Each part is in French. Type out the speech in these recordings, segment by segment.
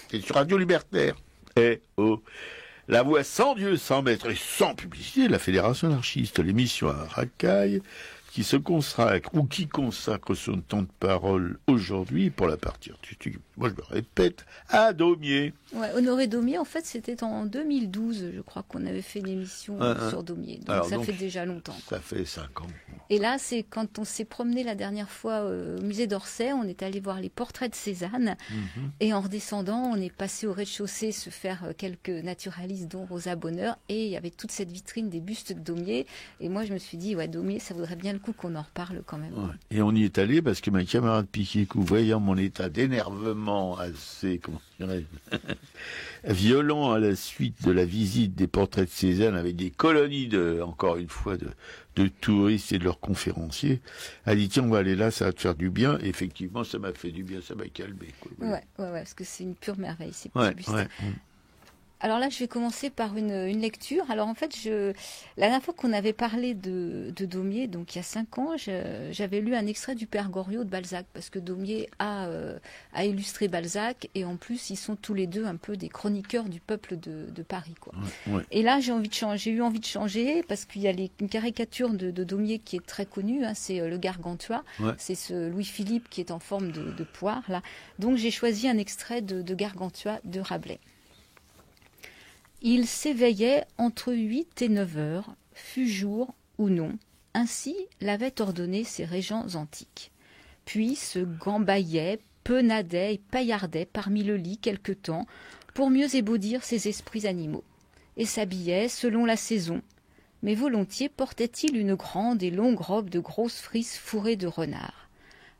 C'est sur Radio Libertaire. Eh oh, la voix sans Dieu, sans maître et sans publicité de la Fédération anarchiste, l'émission à Racaille, qui se consacre, ou qui consacre son temps de parole aujourd'hui, pour la partie artistique, moi je me répète, à Daumier. Ouais, Honoré Daumier, en fait, c'était en 2012, je crois qu'on avait fait une émission sur Daumier. Donc alors, ça fait déjà longtemps. Ça fait 5 ans. Et là, c'est quand on s'est promené la dernière fois au musée d'Orsay, on est allé voir les portraits de Cézanne. Et en redescendant, on est passé au rez-de-chaussée se faire quelques naturalistes, dont Rosa Bonheur. Et il y avait toute cette vitrine des bustes de Daumier. Et moi, je me suis dit, ouais, Daumier, ça vaudrait bien le coup qu'on en reparle quand même. Ouais. Et on y est allé parce que ma camarade Piquet-Cou, voyant mon état d'énervement assez, comment dirais-je, violent à la suite de la visite des portraits de Cézanne avec des colonies encore une fois, de touristes et de leurs conférenciers, a dit tiens, on va aller là, ça va te faire du bien. Et effectivement, ça m'a fait du bien, ça m'a calmé. Quoi. Ouais, parce que c'est une pure merveille, ces petits bustes. Alors là, je vais commencer par une lecture. Alors en fait, la dernière fois qu'on avait parlé de Daumier, donc il y a 5 ans, j'avais lu un extrait du Père Goriot de Balzac, parce que Daumier a illustré Balzac, et en plus, ils sont tous les deux un peu des chroniqueurs du peuple de Paris, quoi. Et là, j'ai eu envie de changer, parce qu'il y a une caricature de Daumier qui est très connue, hein, c'est le Gargantua, c'est ce Louis-Philippe qui est en forme de poire, là. Donc j'ai choisi un extrait de Gargantua de Rabelais. Il s'éveillait entre 8 et 9 heures, fût jour ou non, ainsi l'avaient ordonné ses régents antiques. Puis se gambaillait, penadait et paillardait parmi le lit quelque temps, pour mieux ébaudir ses esprits animaux, et s'habillait selon la saison. Mais volontiers portait-il une grande et longue robe de grosses frises fourrées de renard.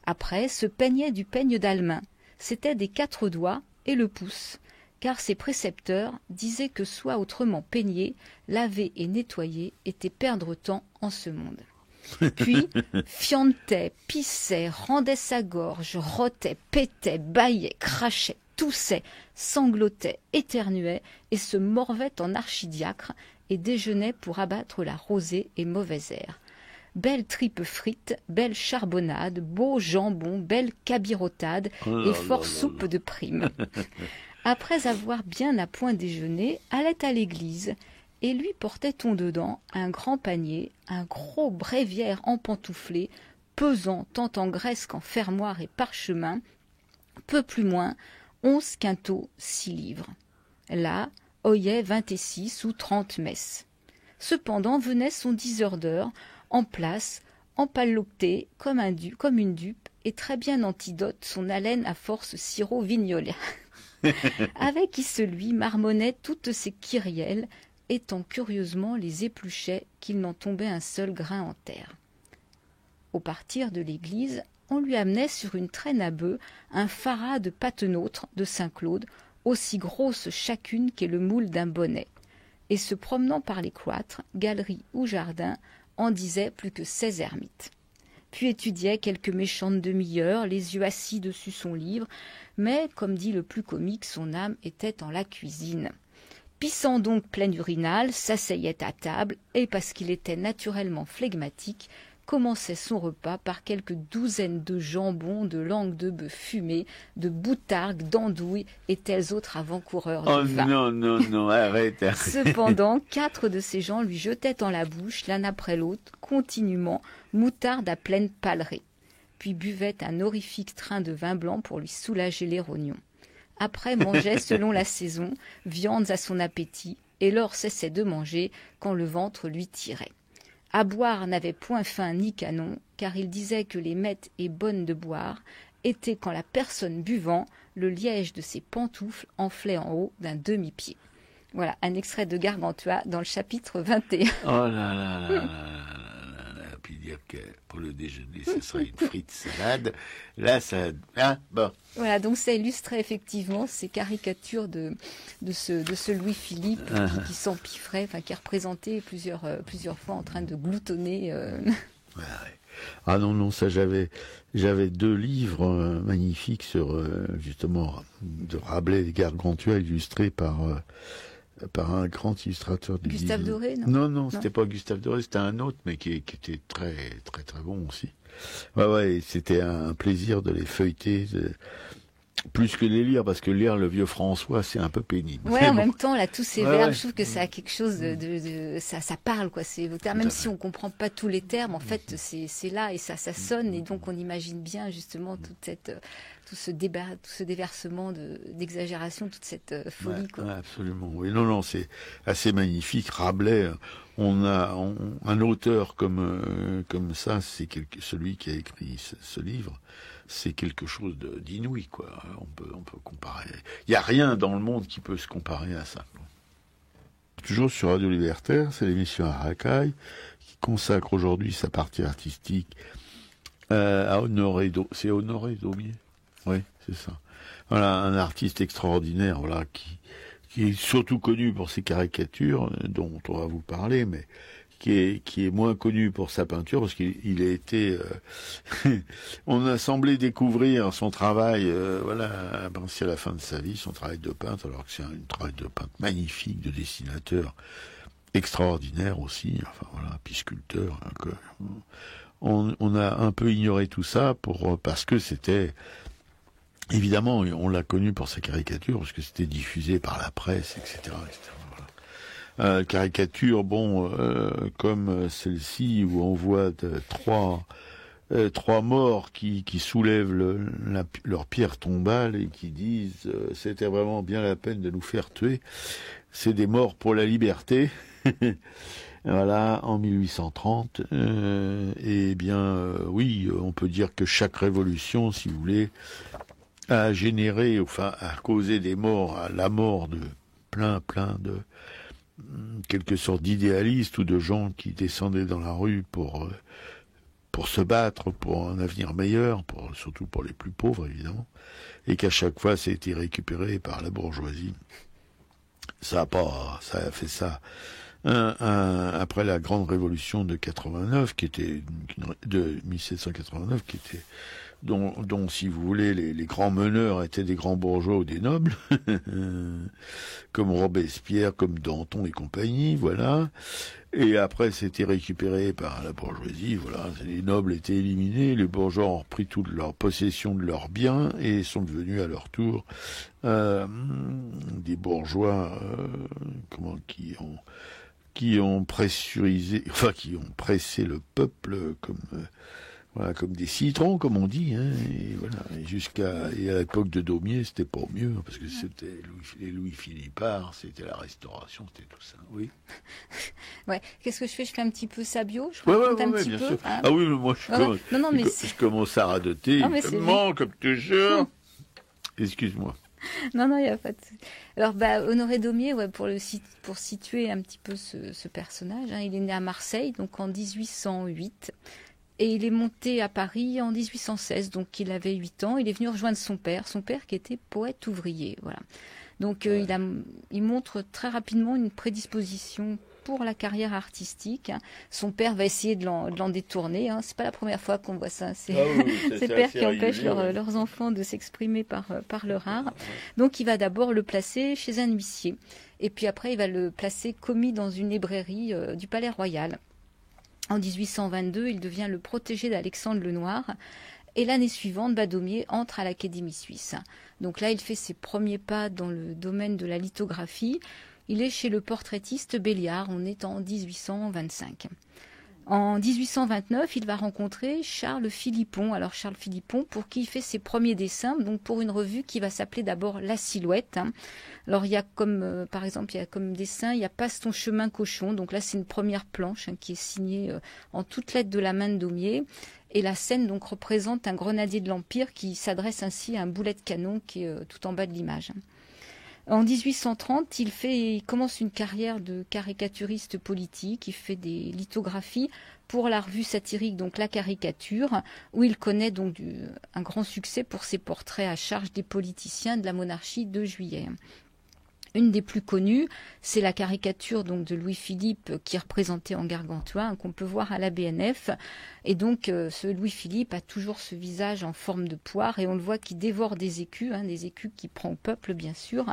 Après se peignait du peigne d'almin, c'était des 4 doigts et le pouce, car ses précepteurs disaient que soit autrement peigner, laver et nettoyer était perdre temps en ce monde. Puis fiantait, pissait, rendait sa gorge, rotait, pétait, bâillait, crachait, toussait, sanglotait, éternuait et se morvait en archidiacre et déjeunait pour abattre la rosée et mauvais air. Belle tripe frite, belle charbonnade, beau jambon, belle cabirotade et fort soupe de prime. Après avoir bien à point déjeuné, allait à l'église, et lui portait-on dedans un grand panier, un gros bréviaire empantouflé, pesant tant en graisse qu'en fermoir et parchemin, peu plus moins 11 quintaux 6 livres. Là, oyait 26 ou 30 messes. Cependant venait son 10 heures d'heure, en place, empalloté comme une dupe, et très bien antidote son haleine à force sirop vignolet. Avec qui celui marmonnait toutes ses kyrielles, étant curieusement les épluchait qu'il n'en tombait un seul grain en terre. Au partir de l'église, on lui amenait sur une traîne à bœufs un faras de patenôtres de Saint-Claude, aussi grosse chacune qu'est le moule d'un bonnet, et se promenant par les cloîtres, galeries ou jardins, en disait plus que 16 ermites. Puis étudiait quelques méchantes demi-heures, les yeux assis dessus son livre, mais, comme dit le plus comique, son âme était en la cuisine. Pissant donc plein urinal, s'asseyait à table, et parce qu'il était naturellement flegmatique, commençait son repas par quelques douzaines de jambons, de langues de bœuf fumées, de boutargues, d'andouilles et tels autres avant-coureurs de vin. Oh non, arrête. Cependant, 4 de ces gens lui jetaient en la bouche, l'un après l'autre, continuellement, moutarde à pleine pâlerée. Puis buvait un horrifique train de vin blanc pour lui soulager les rognons. Après mangeait selon la saison, viandes à son appétit, et lors cessait de manger quand le ventre lui tirait. À boire n'avait point faim ni canon, car il disait que les mettes et bonnes de boire étaient quand la personne buvant, le liège de ses pantoufles enflait en haut d'un demi-pied. Voilà, un extrait de Gargantua dans le chapitre 21. Oh là là là là là. Puis dire que pour le déjeuner, ce sera une frite salade. Là, ça... Hein, bon. Voilà, donc ça illustrait effectivement ces caricatures de ce Louis-Philippe qui s'empiffrait, enfin qui est représenté plusieurs fois en train de gloutonner. Ouais. Ah non, ça j'avais 2 livres magnifiques sur justement de Rabelais et Gargantua illustrés par un grand illustrateur de Gustave Doré, non? Non, c'était pas Gustave Doré, c'était un autre, mais qui était très, très, très bon aussi. Ouais, c'était un plaisir de les feuilleter. Plus que les lire, parce que lire le vieux François, c'est un peu pénible. Ouais, en même temps, là, tous ces verbes, ouais. je trouve que ça a quelque chose ça parle, quoi. Même si on comprend pas tous les termes, en fait, c'est là et ça sonne, et donc on imagine bien, justement, tout ce déversement d'exagération, toute cette folie, quoi. Ouais, absolument. Oui, non, c'est assez magnifique. Rabelais, on a un auteur comme ça, c'est celui qui a écrit ce livre. C'est quelque chose d'inouï, quoi. On peut comparer. Il n'y a rien dans le monde qui peut se comparer à ça. Toujours sur Radio Libertaire, c'est l'émission Arakaï qui consacre aujourd'hui sa partie artistique à Honoré Daumier. Oui, c'est ça. Voilà, un artiste extraordinaire, voilà, qui est surtout connu pour ses caricatures, dont on va vous parler, mais qui est moins connu pour sa peinture, parce qu'il a été... on a semblé découvrir son travail, à la fin de sa vie, son travail de peintre, alors que c'est un travail de peintre magnifique, de dessinateur extraordinaire aussi, enfin voilà, puis sculpteur. Hein, on a un peu ignoré tout ça parce que c'était... Évidemment, on l'a connu pour sa caricature, parce que c'était diffusé par la presse, etc. Voilà. Caricature, comme celle-ci, où on voit trois morts qui soulèvent leur pierre tombale et qui disent c'était vraiment bien la peine de nous faire tuer. C'est des morts pour la liberté. Voilà, en 1830. Oui, on peut dire que chaque révolution, si vous voulez, a généré, a causé des morts, la mort de plein de quelque sorte d'idéalistes ou de gens qui descendaient dans la rue pour se battre pour un avenir meilleur, surtout pour les plus pauvres évidemment, et qu'à chaque fois ça a été récupéré par la bourgeoisie. Ça a fait ça. Après la grande révolution de 89, de 1789, qui était dont si vous voulez les grands meneurs étaient des grands bourgeois ou des nobles, comme Robespierre, comme Danton et compagnie, voilà. Et après c'était récupéré par la bourgeoisie, voilà. Les nobles étaient éliminés, les bourgeois ont repris toute leur possession de leurs biens et sont devenus à leur tour des bourgeois qui ont pressurisé, qui ont pressé le peuple comme des citrons, comme on dit, hein, et voilà. Et à l'époque de Daumier, c'était pas mieux, parce que c'était Louis Philippard, c'était la Restauration, c'était tout ça, oui. Ouais. Qu'est-ce que je fais? Je fais un petit peu sa bio, je raconte un petit bien peu. Sûr. Hein. Ah oui, mais moi je commence à radoter, comme toujours. Excuse-moi. Non, il n'y a pas de... Alors, Honoré Daumier, pour situer un petit peu ce personnage, hein, il est né à Marseille, donc en 1808, et il est monté à Paris en 1816, donc il avait 8 ans. Il est venu rejoindre son père qui était poète ouvrier, voilà. Donc, il montre très rapidement une prédisposition pour la carrière artistique. Son père va essayer de l'en détourner. Hein. C'est pas la première fois qu'on voit ça. C'est ces pères qui empêchent leurs enfants de s'exprimer par leur art. Donc il va d'abord le placer chez un huissier. Et puis après, il va le placer commis dans une librairie du Palais Royal. En 1822, il devient le protégé d'Alexandre Lenoir. Et l'année suivante, Daumier entre à l'Académie suisse. Donc là, il fait ses premiers pas dans le domaine de la lithographie. Il est chez le portraitiste Béliard, on est en 1825. En 1829, il va rencontrer Charles Philippon. Alors Charles Philippon, pour qui il fait ses premiers dessins, donc pour une revue qui va s'appeler d'abord La Silhouette. Alors il y a par exemple, il y a comme dessin, il y a Passe ton chemin cochon. Donc là, c'est une première planche qui est signée en toutes lettres de la main de Daumier. Et la scène donc représente un grenadier de l'Empire qui s'adresse ainsi à un boulet de canon qui est tout en bas de l'image. En 1830, il commence une carrière de caricaturiste politique. Il fait des lithographies pour la revue satirique, donc La Caricature, où il connaît donc un grand succès pour ses portraits à charge des politiciens de la monarchie de Juillet. Une des plus connues, c'est la caricature donc de Louis-Philippe qui est représentée en Gargantua, qu'on peut voir à la BNF. Et donc, ce Louis-Philippe a toujours ce visage en forme de poire et on le voit qui dévore des écus qui prend au peuple, bien sûr,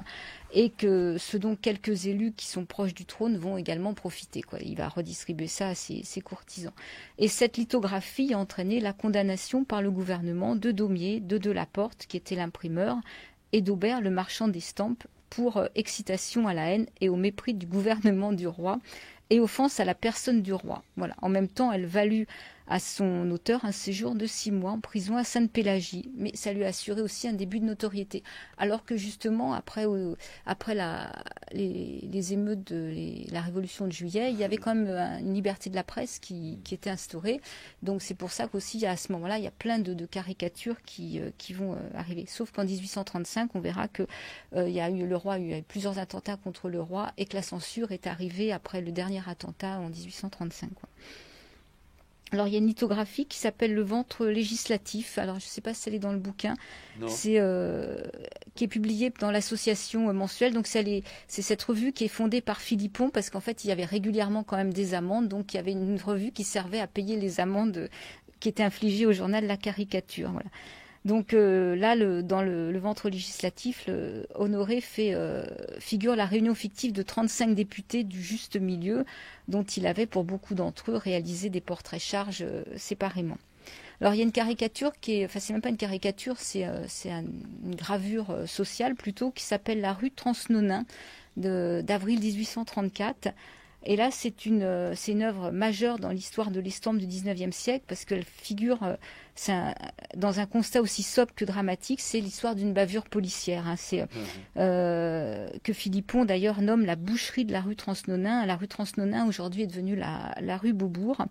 et que ce dont quelques élus qui sont proches du trône vont également profiter, quoi. Il va redistribuer ça à ses courtisans. Et cette lithographie a entraîné la condamnation par le gouvernement de Daumier, de Delaporte, qui était l'imprimeur, et d'Aubert, le marchand d'estampes, pour excitation à la haine et au mépris du gouvernement du roi et offense à la personne du roi. Voilà. En même temps, elle valut à son auteur un séjour de 6 mois en prison à Sainte-Pélagie, mais ça lui a assuré aussi un début de notoriété. Alors que justement, après les émeutes de la Révolution de Juillet, il y avait quand même une liberté de la presse qui était instaurée. Donc c'est pour ça qu'aussi à ce moment-là, il y a plein de caricatures qui vont arriver. Sauf qu'en 1835, on verra que il y a eu plusieurs attentats contre le roi et que la censure est arrivée après le dernier attentat en 1835. Quoi. Alors, il y a une lithographie qui s'appelle Le ventre législatif. Alors, je ne sais pas si elle est dans le bouquin. Non. Qui est publiée dans l'association mensuelle. Donc, c'est cette revue qui est fondée par Philippon parce qu'en fait, il y avait régulièrement quand même des amendes. Donc, il y avait une revue qui servait à payer les amendes qui étaient infligées au journal La Caricature. Voilà. Donc là, dans le ventre législatif, Honoré figure la réunion fictive de 35 députés du juste milieu, dont il avait pour beaucoup d'entre eux réalisé des portraits charges séparément. Alors il y a une caricature c'est même pas une caricature, c'est une gravure sociale plutôt, qui s'appelle La rue Transnonain d'avril 1834. Et là, c'est une œuvre majeure dans l'histoire de l'estampe du XIXe siècle parce qu'elle figure dans un constat aussi sobre que dramatique. C'est l'histoire d'une bavure policière. Que Philippon d'ailleurs nomme la boucherie de la rue Transnonain. La rue Transnonain aujourd'hui est devenue la rue Beaubourg.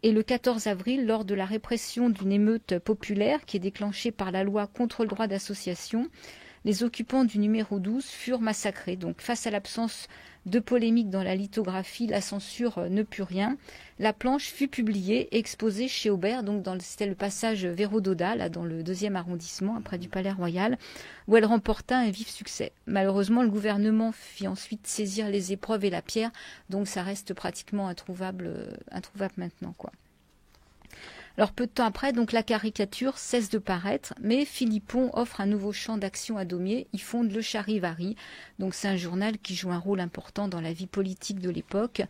Et le 14 avril, lors de la répression d'une émeute populaire qui est déclenchée par la loi contre le droit d'association, les occupants du numéro 12 furent massacrés. Donc, face à l'absence de polémique dans la lithographie, la censure ne put rien. La planche fut publiée et exposée chez Aubert, donc c'était le passage Véro-Daudat, là dans le 2e arrondissement, près du Palais Royal, où elle remporta un vif succès. Malheureusement, le gouvernement fit ensuite saisir les épreuves et la pierre, donc ça reste pratiquement introuvable maintenant, quoi. Alors peu de temps après, donc la caricature cesse de paraître, mais Philippon offre un nouveau champ d'action à Daumier. Il fonde le Charivari, donc c'est un journal qui joue un rôle important dans la vie politique de l'époque.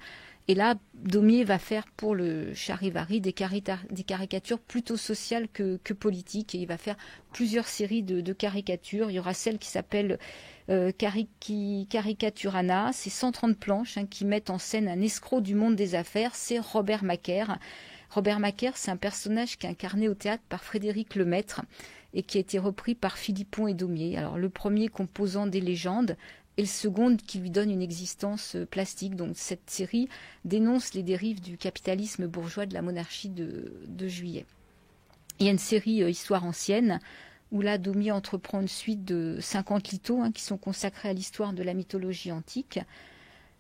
Et là, Daumier va faire pour le Charivari des caricatures plutôt sociales que politiques. Et il va faire plusieurs séries de caricatures. Il y aura celle qui s'appelle Caricaturana. C'est 130 planches qui mettent en scène un escroc du monde des affaires. C'est Robert Macaire. Robert Macaire, c'est un personnage qui est incarné au théâtre par Frédéric Lemaître et qui a été repris par Philippon et Daumier. Alors le premier composant des légendes et le second qui lui donne une existence plastique. Donc cette série dénonce les dérives du capitalisme bourgeois de la monarchie de Juillet. Il y a une série Histoire ancienne où là Daumier entreprend une suite de 50 lithos qui sont consacrés à l'histoire de la mythologie antique.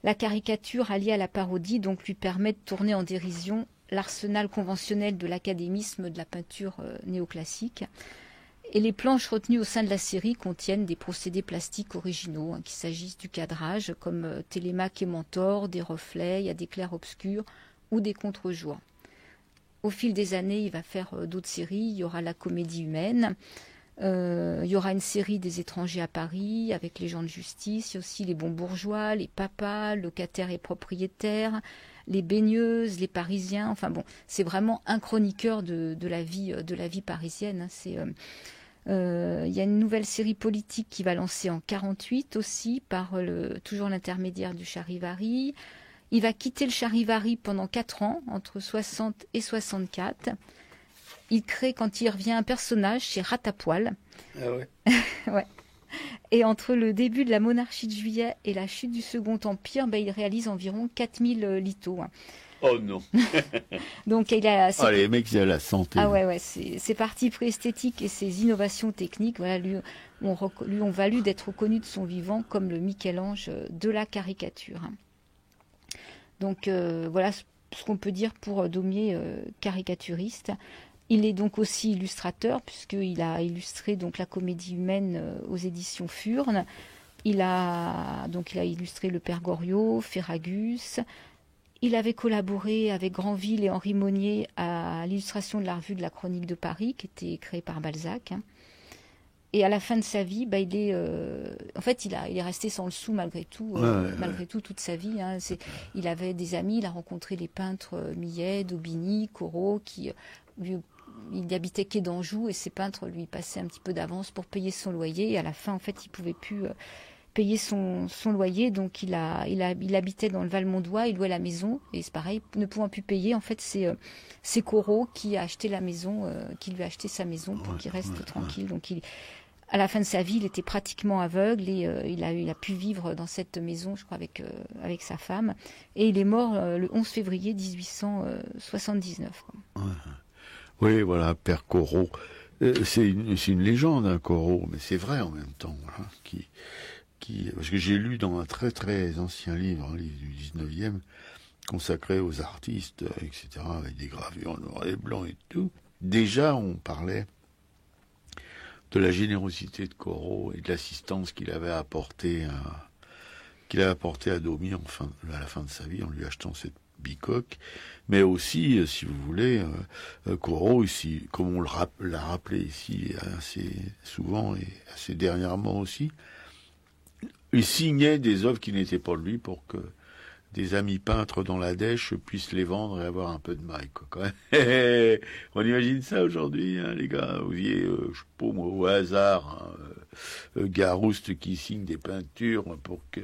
La caricature alliée à la parodie donc lui permet de tourner en dérision l'arsenal conventionnel de l'académisme de la peinture néoclassique. Et les planches retenues au sein de la série contiennent des procédés plastiques originaux, qu'il s'agisse du cadrage, comme Télémaque et Mentor, des reflets, il y a des clairs-obscurs ou des contre-jours. Au fil des années, il va faire d'autres séries. Il y aura La Comédie humaine, il y aura une série des étrangers à Paris avec les gens de justice, il y a aussi les bons bourgeois, les papas, locataires et propriétaires, les baigneuses, les Parisiens. Enfin bon, c'est vraiment un chroniqueur de la vie parisienne. Il y a une nouvelle série politique qui va lancer en 48 aussi par toujours l'intermédiaire du Charivari. Il va quitter le Charivari pendant 4 ans, entre 60 et 64. Il crée, quand il revient, un personnage chez Ratapoil. Ah ouais. Ouais. Et entre le début de la monarchie de Juillet et la chute du Second Empire, il réalise environ 4000 lithos. Oh non. Donc les mecs, ils ont la santé. Ah ouais, ses partis pris esthétiques et ses innovations techniques, voilà, lui ont valu d'être reconnu de son vivant comme le Michel-Ange de la caricature. Donc voilà ce qu'on peut dire pour Daumier, caricaturiste. Il est donc aussi illustrateur puisqu'il a illustré donc La Comédie humaine aux éditions Furnes. Il a illustré le Père Goriot, Ferragus. Il avait collaboré avec Granville et Henri Monnier à l'illustration de la revue de la Chronique de Paris, qui était créée par Balzac. Et à la fin de sa vie, il est resté sans le sou malgré tout, toute sa vie. Il avait des amis, il a rencontré les peintres Millet, Daubigny, Corot, il habitait quai d'Anjou, et ces peintres lui passaient un petit peu d'avance pour payer son loyer. Et à la fin, en fait, il pouvait plus payer son loyer, donc il habitait dans le Val-Mondois, il louait la maison, et c'est pareil, ne pouvant plus payer, en fait c'est Corot qui lui a acheté sa maison pour qu'il reste tranquille. Donc à la fin de sa vie, il était pratiquement aveugle, et il a pu vivre dans cette maison, je crois, avec sa femme, et il est mort le 11 février 1879. Oui, voilà, Père Corot. C'est une légende, hein, Corot, mais c'est vrai en même temps, voilà, parce que j'ai lu dans un très très ancien livre, un livre du 19e, consacré aux artistes, etc., avec des gravures en noir et blanc et tout. Déjà, on parlait de la générosité de Corot et de l'assistance qu'il avait apportée à Daumier à la fin de sa vie, en lui achetant cette bicoque. Mais aussi, si vous voulez, Corot, ici, comme on l'a rappelé ici assez souvent et assez dernièrement aussi, il signait des œuvres qui n'étaient pas de lui pour que des amis peintres dans la Dèche puissent les vendre et avoir un peu de maille, quoi, quand même. On imagine ça aujourd'hui, hein, les gars. Vous voyez, je sais pas moi, au hasard, Garouste qui signe des peintures pour que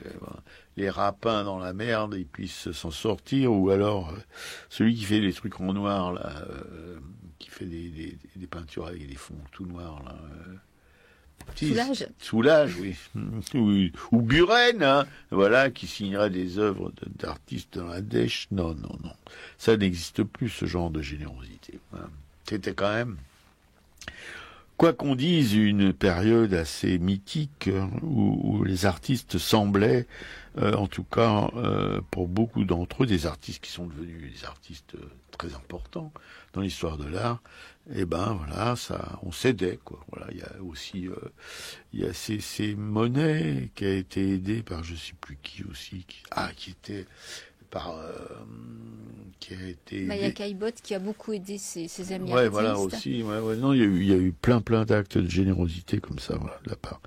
les rapins dans la merde ils puissent s'en sortir, ou alors celui qui fait des trucs en noir là, qui fait des peintures avec des fonds tout noirs là. Soulage, oui. Ou Buren, hein, voilà, qui signerait des œuvres d'artistes dans la Dèche. Non. Ça n'existe plus, ce genre de générosité. C'était quand même, quoi qu'on dise, une période assez mythique où les artistes semblaient, en tout cas pour beaucoup d'entre eux, des artistes qui sont devenus des artistes très importants dans l'histoire de l'art, et voilà, ça, on cédait, quoi. Voilà, il y a aussi, il y a ces Monet qui a été aidé par je sais plus qui aussi, qui a été. Il y a Caillebotte qui a beaucoup aidé ses amis artistes. Voilà aussi. Non, il y a eu plein d'actes de générosité comme ça, voilà, de la part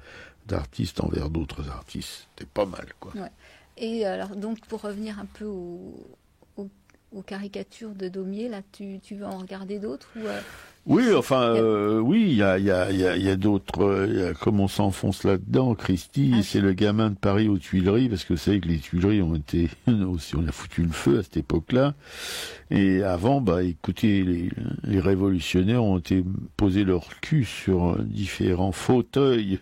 d'artistes envers d'autres artistes. C'était pas mal, quoi. Ouais. Et alors, donc, pour revenir un peu aux caricatures de Daumier, là, tu veux en regarder d'autres ou Oui, oui, il y a d'autres. Comme on s'enfonce là-dedans, Christy, c'est le gamin de Paris aux Tuileries, parce que vous savez que les Tuileries on a foutu le feu à cette époque-là. Et avant, écoutez, les révolutionnaires ont posé leur cul sur différents fauteuils.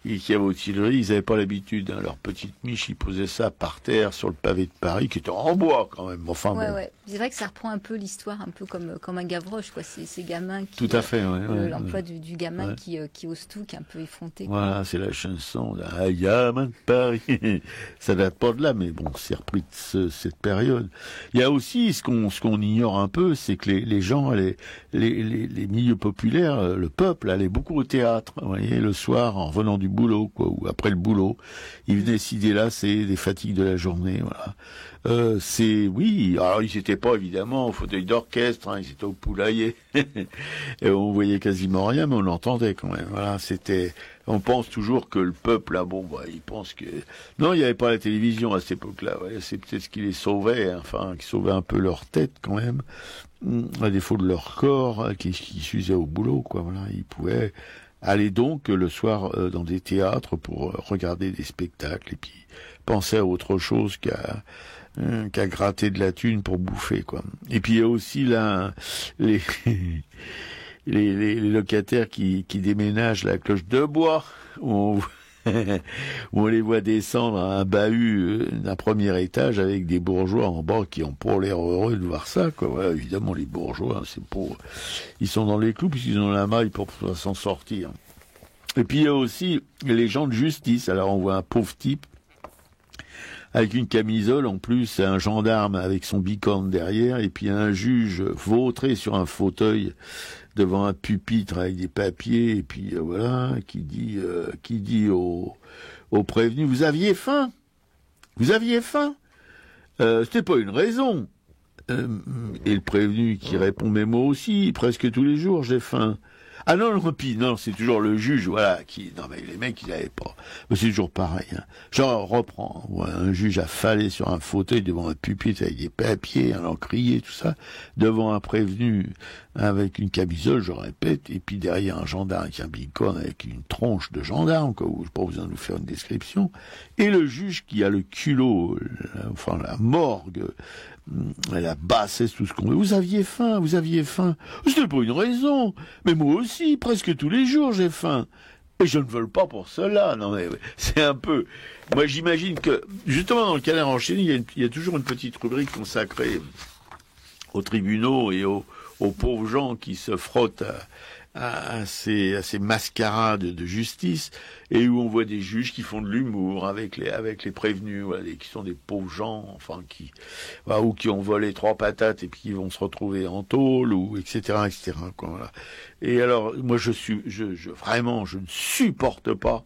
Et qui avaient aux Tuileries, ils n'avaient pas l'habitude, hein. Leur petite miche, ils posaient ça par terre sur le pavé de Paris, qui était en bois quand même. Enfin, bon. Ouais. C'est vrai que ça reprend un peu l'histoire, un peu comme un Gavroche, quoi. Ces gamins qui. Tout à fait, l'emploi du gamin qui ose tout, qui est un peu effronté. Voilà, c'est la chanson d'un gamin de Paris. Ça date pas de là, mais bon, c'est repris de cette période. Il y a aussi ce qu'on ignore un peu, c'est que les gens, les milieux populaires, le peuple allait beaucoup au théâtre. Vous voyez, le soir, en revenant du boulot, quoi, ou après le boulot, ils venaient s'y délasser des fatigues de la journée, voilà. Alors ils n'étaient pas évidemment au fauteuil d'orchestre, hein, ils étaient au poulailler. Et on voyait quasiment rien, mais on l'entendait quand même. Voilà, on pense toujours que le peuple, là, il pense que... Non, il n'y avait pas la télévision à cette époque-là. Ouais, c'est peut-être ce qui les sauvait, hein, qui sauvait un peu leur tête quand même, à défaut de leur corps, qui s'usait au boulot, quoi. Voilà, ils pouvaient aller donc le soir dans des théâtres pour regarder des spectacles et puis penser à autre chose qu'à gratter de la thune pour bouffer, quoi. Et puis il y a aussi là les locataires qui déménagent la cloche de bois, où on les voit descendre à un bahut d'un premier étage avec des bourgeois en bas qui ont pas l'air heureux de voir ça, quoi. Voilà, évidemment les bourgeois, ils sont dans les clous puisqu'ils ont la maille pour s'en sortir. Et puis il y a aussi les gens de justice. Alors on voit un pauvre type avec une camisole, en plus un gendarme avec son bicorne derrière, et puis un juge vautré sur un fauteuil devant un pupitre avec des papiers, et puis voilà, qui dit au prévenu, vous aviez faim? Vous aviez faim? C'était pas une raison. Et le prévenu qui répond, mais moi aussi, presque tous les jours, j'ai faim. Ah non, non, c'est toujours le juge, voilà, non mais les mecs, ils n'avaient pas. Mais c'est toujours pareil, hein. Genre, reprends, voilà, un juge affalé sur un fauteuil devant un pupitre avec des papiers, un encrier, tout ça, devant un prévenu avec une camisole, je répète, et puis derrière un gendarme avec un bicorne avec une tronche de gendarme, quoi, où je n'ai pas besoin de vous faire une description, et le juge qui a le culot, la morgue, la bassesse, tout ce qu'on veut. Vous aviez faim. C'était pas une raison. Mais moi aussi, presque tous les jours, j'ai faim. Et je ne veux pas pour cela. Non, mais c'est un peu... Moi, j'imagine que, justement, dans le Canard enchaîné, il y a toujours une petite rubrique consacrée aux tribunaux et aux pauvres gens qui se frottent à ces mascarades de justice, et où on voit des juges qui font de l'humour avec les prévenus, voilà, qui sont des pauvres gens, enfin ou qui ont volé 3 patates et puis qui vont se retrouver en tôle, ou etc. quoi, voilà. Et alors moi vraiment je ne supporte pas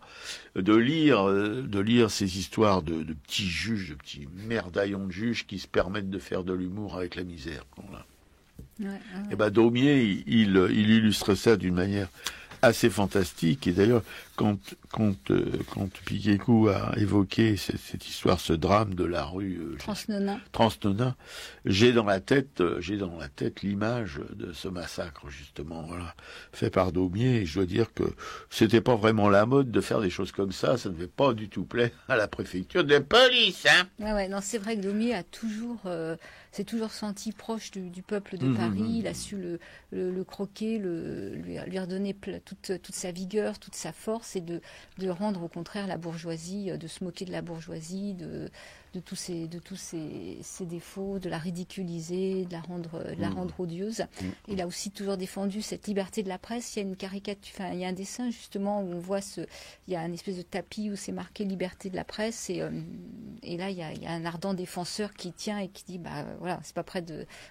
de lire ces histoires de petits juges, de petits merdaillons de juges qui se permettent de faire de l'humour avec la misère, voilà. Et ben Daumier, il illustre ça d'une manière assez fantastique. Et d'ailleurs, quand Piquécou a évoqué cette histoire, ce drame de la rue Transnonain, j'ai dans la tête l'image de ce massacre, justement, voilà, fait par Daumier. Et je dois dire que c'était pas vraiment la mode de faire des choses comme ça. Ça ne devait pas du tout plaire à la préfecture de police, hein. Non, c'est vrai que Daumier a s'est toujours senti proche du peuple de Paris. Il a su le croquer, lui redonner toute sa vigueur, toute sa force, et de rendre au contraire la bourgeoisie, de se moquer de la bourgeoisie, de tous ses défauts, de la ridiculiser, de la rendre odieuse. Il a aussi toujours défendu cette liberté de la presse. Il y a une caricature, il y a un dessin justement où on voit il y a une espèce de tapis où c'est marqué liberté de la presse, et là il y a un ardent défenseur qui tient et qui dit voilà,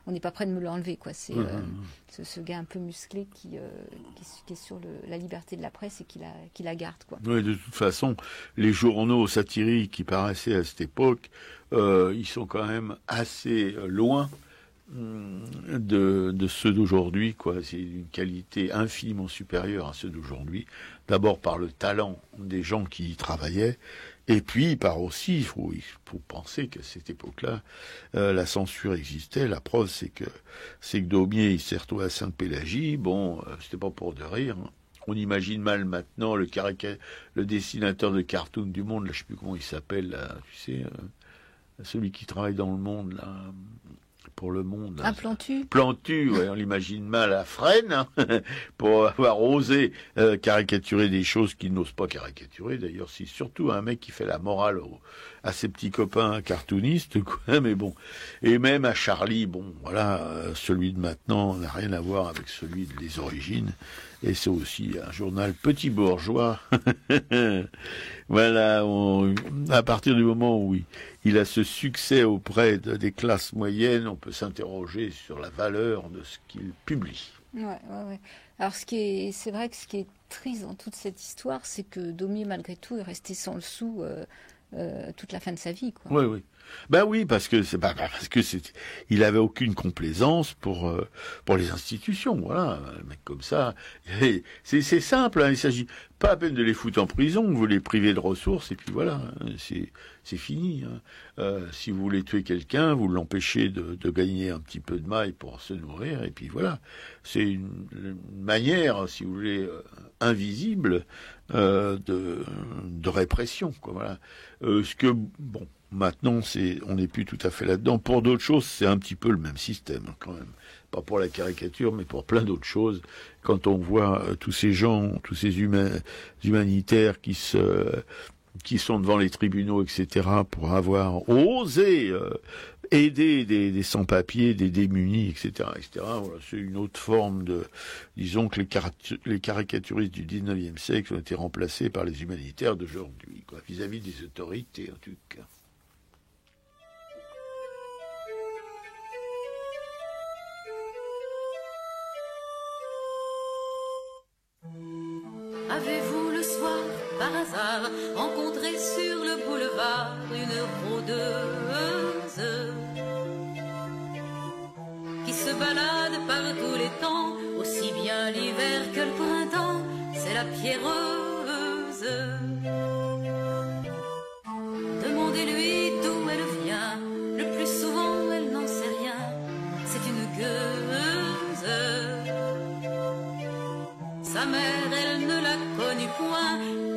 on n'est pas prêt de me l'enlever, quoi. C'est ce gars un peu musclé qui est sur la liberté de la presse et qui la garde, quoi. Oui, de toute façon, les journaux satiriques qui paraissaient à cette époque, ils sont quand même assez loin de ceux d'aujourd'hui, quoi. C'est une qualité infiniment supérieure à ceux d'aujourd'hui. D'abord par le talent des gens qui y travaillaient, et puis par aussi, il faut penser qu'à cette époque-là, la censure existait. La preuve, c'est que Daumier, il s'est retrouvé à Sainte-Pélagie. Bon, c'était pas pour de rire, hein. On imagine mal maintenant le dessinateur de cartoon du Monde, là, je sais plus comment il s'appelle, là, tu sais, celui qui travaille dans le Monde, là, pour le Monde. Là. Un Plantu. Plantu, ouais, on l'imagine mal à Fresnes, hein, pour avoir osé caricaturer des choses qu'il n'ose pas caricaturer. D'ailleurs, c'est surtout un mec qui fait la morale à ses petits copains cartoonistes, quoi, mais bon. Et même à Charlie, bon, voilà, celui de maintenant n'a rien à voir avec celui des origines. Et c'est aussi un journal petit bourgeois. Voilà, à partir du moment où il a ce succès auprès des classes moyennes, on peut s'interroger sur la valeur de ce qu'il publie. Ouais. Alors c'est vrai que ce qui est triste dans toute cette histoire, c'est que Daumier, malgré tout, est resté sans le sou toute la fin de sa vie, quoi. Oui. Ben oui, parce que il avait aucune complaisance pour les institutions, voilà, un mec comme ça. C'est simple, hein, il s'agit pas à peine de les foutre en prison, vous les privez de ressources et puis voilà, hein, c'est fini. Hein. Si vous voulez tuer quelqu'un, vous l'empêchez de gagner un petit peu de maille pour se nourrir et puis voilà. C'est une manière, si vous voulez, invisible de répression, quoi. Voilà. Maintenant, on n'est plus tout à fait là-dedans. Pour d'autres choses, c'est un petit peu le même système, quand même. Pas pour la caricature, mais pour plein d'autres choses. Quand on voit tous ces gens, tous ces humanitaires qui sont devant les tribunaux, etc., pour avoir osé aider des sans-papiers, des démunis, etc., etc. Voilà, c'est une autre forme disons que les caricaturistes du 19e siècle ont été remplacés par les humanitaires d'aujourd'hui, quoi, vis-à-vis des autorités, en tout cas. soir, par hasard, rencontré sur le boulevard une rôdeuse qui se balade par tous les temps, aussi bien l'hiver que le printemps, c'est la pierreuse. Demandez-lui d'où elle vient, le plus souvent elle n'en sait rien, c'est une gueuse. Sa mère, elle ne la connut point,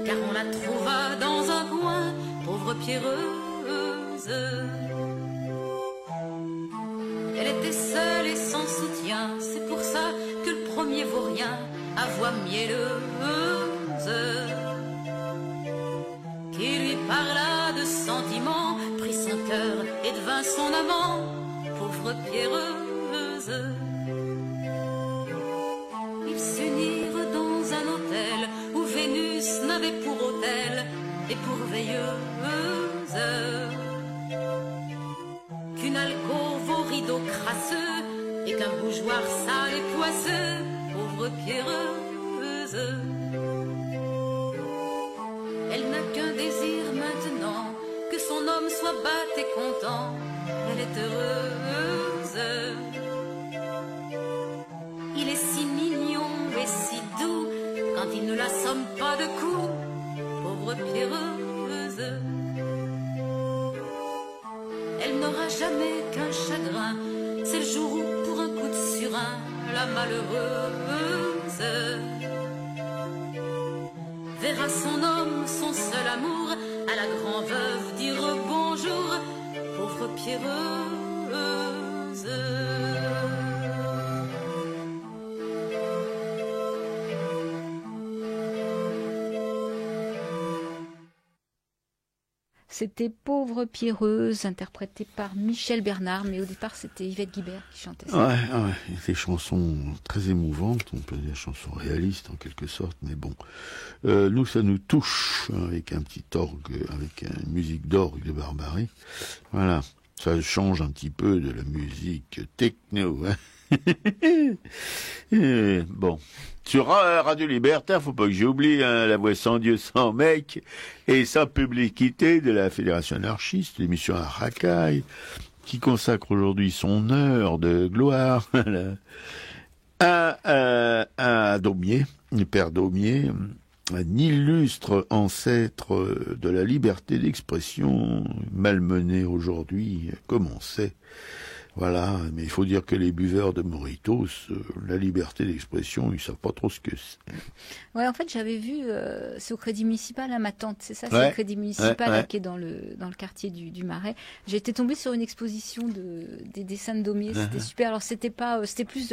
car on la trouva dans un coin, pauvre pierreuse. Elle était seule et sans soutien, c'est pour ça que le premier vaurien à voix mielleuse, qui lui parla de sentiments, prit son cœur et devint son amant, pauvre pierreuse. Ils s'unirent dans un hôtel où Vénus n'avait pour hôtel et pour veilleuse qu'une alcôve aux rideaux crasseux et qu'un bougeoir sale et poisseux, pauvre pierreuse. Elle n'a qu'un désir maintenant, que son homme soit bat et content, elle est heureuse. Il est si mignon et si doux, quand il ne l'assomme pas de coups, pauvre pierreuse. Elle n'aura jamais qu'un chagrin, c'est le jour où, pour un coup de surin, la malheureuse verra son homme, son seul amour, à la grand-veuve dire bonjour, pauvre pierreuse. C'était Pauvre Pierreuse, interprétée par Michel Bernard, mais au départ c'était Yvette Guibert qui chantait ça. Ouais, des chansons très émouvantes, on peut dire des chansons réalistes en quelque sorte, mais bon. Nous, ça nous touche avec un petit orgue, avec une musique d'orgue de Barbarie. Voilà, ça change un petit peu de la musique techno. Hein. Bon, sur Radio Libertaire, faut pas que j'oublie la voix sans Dieu, sans mec et sans publicité de la Fédération anarchiste, l'émission à Racaille, qui consacre aujourd'hui son heure de gloire à Daumier, le père Daumier, un illustre ancêtre de la liberté d'expression, malmenée aujourd'hui, comme on sait. Voilà, mais il faut dire que les buveurs de Moritos, la liberté d'expression, ils savent pas trop ce que c'est. Ouais, en fait, j'avais vu, c'est au Crédit Municipal, à ma tante, c'est ça, c'est le Crédit Municipal là, qui est dans le quartier du Marais. J'ai été tombée sur une exposition des dessins de Daumier, c'était super. Alors c'était plus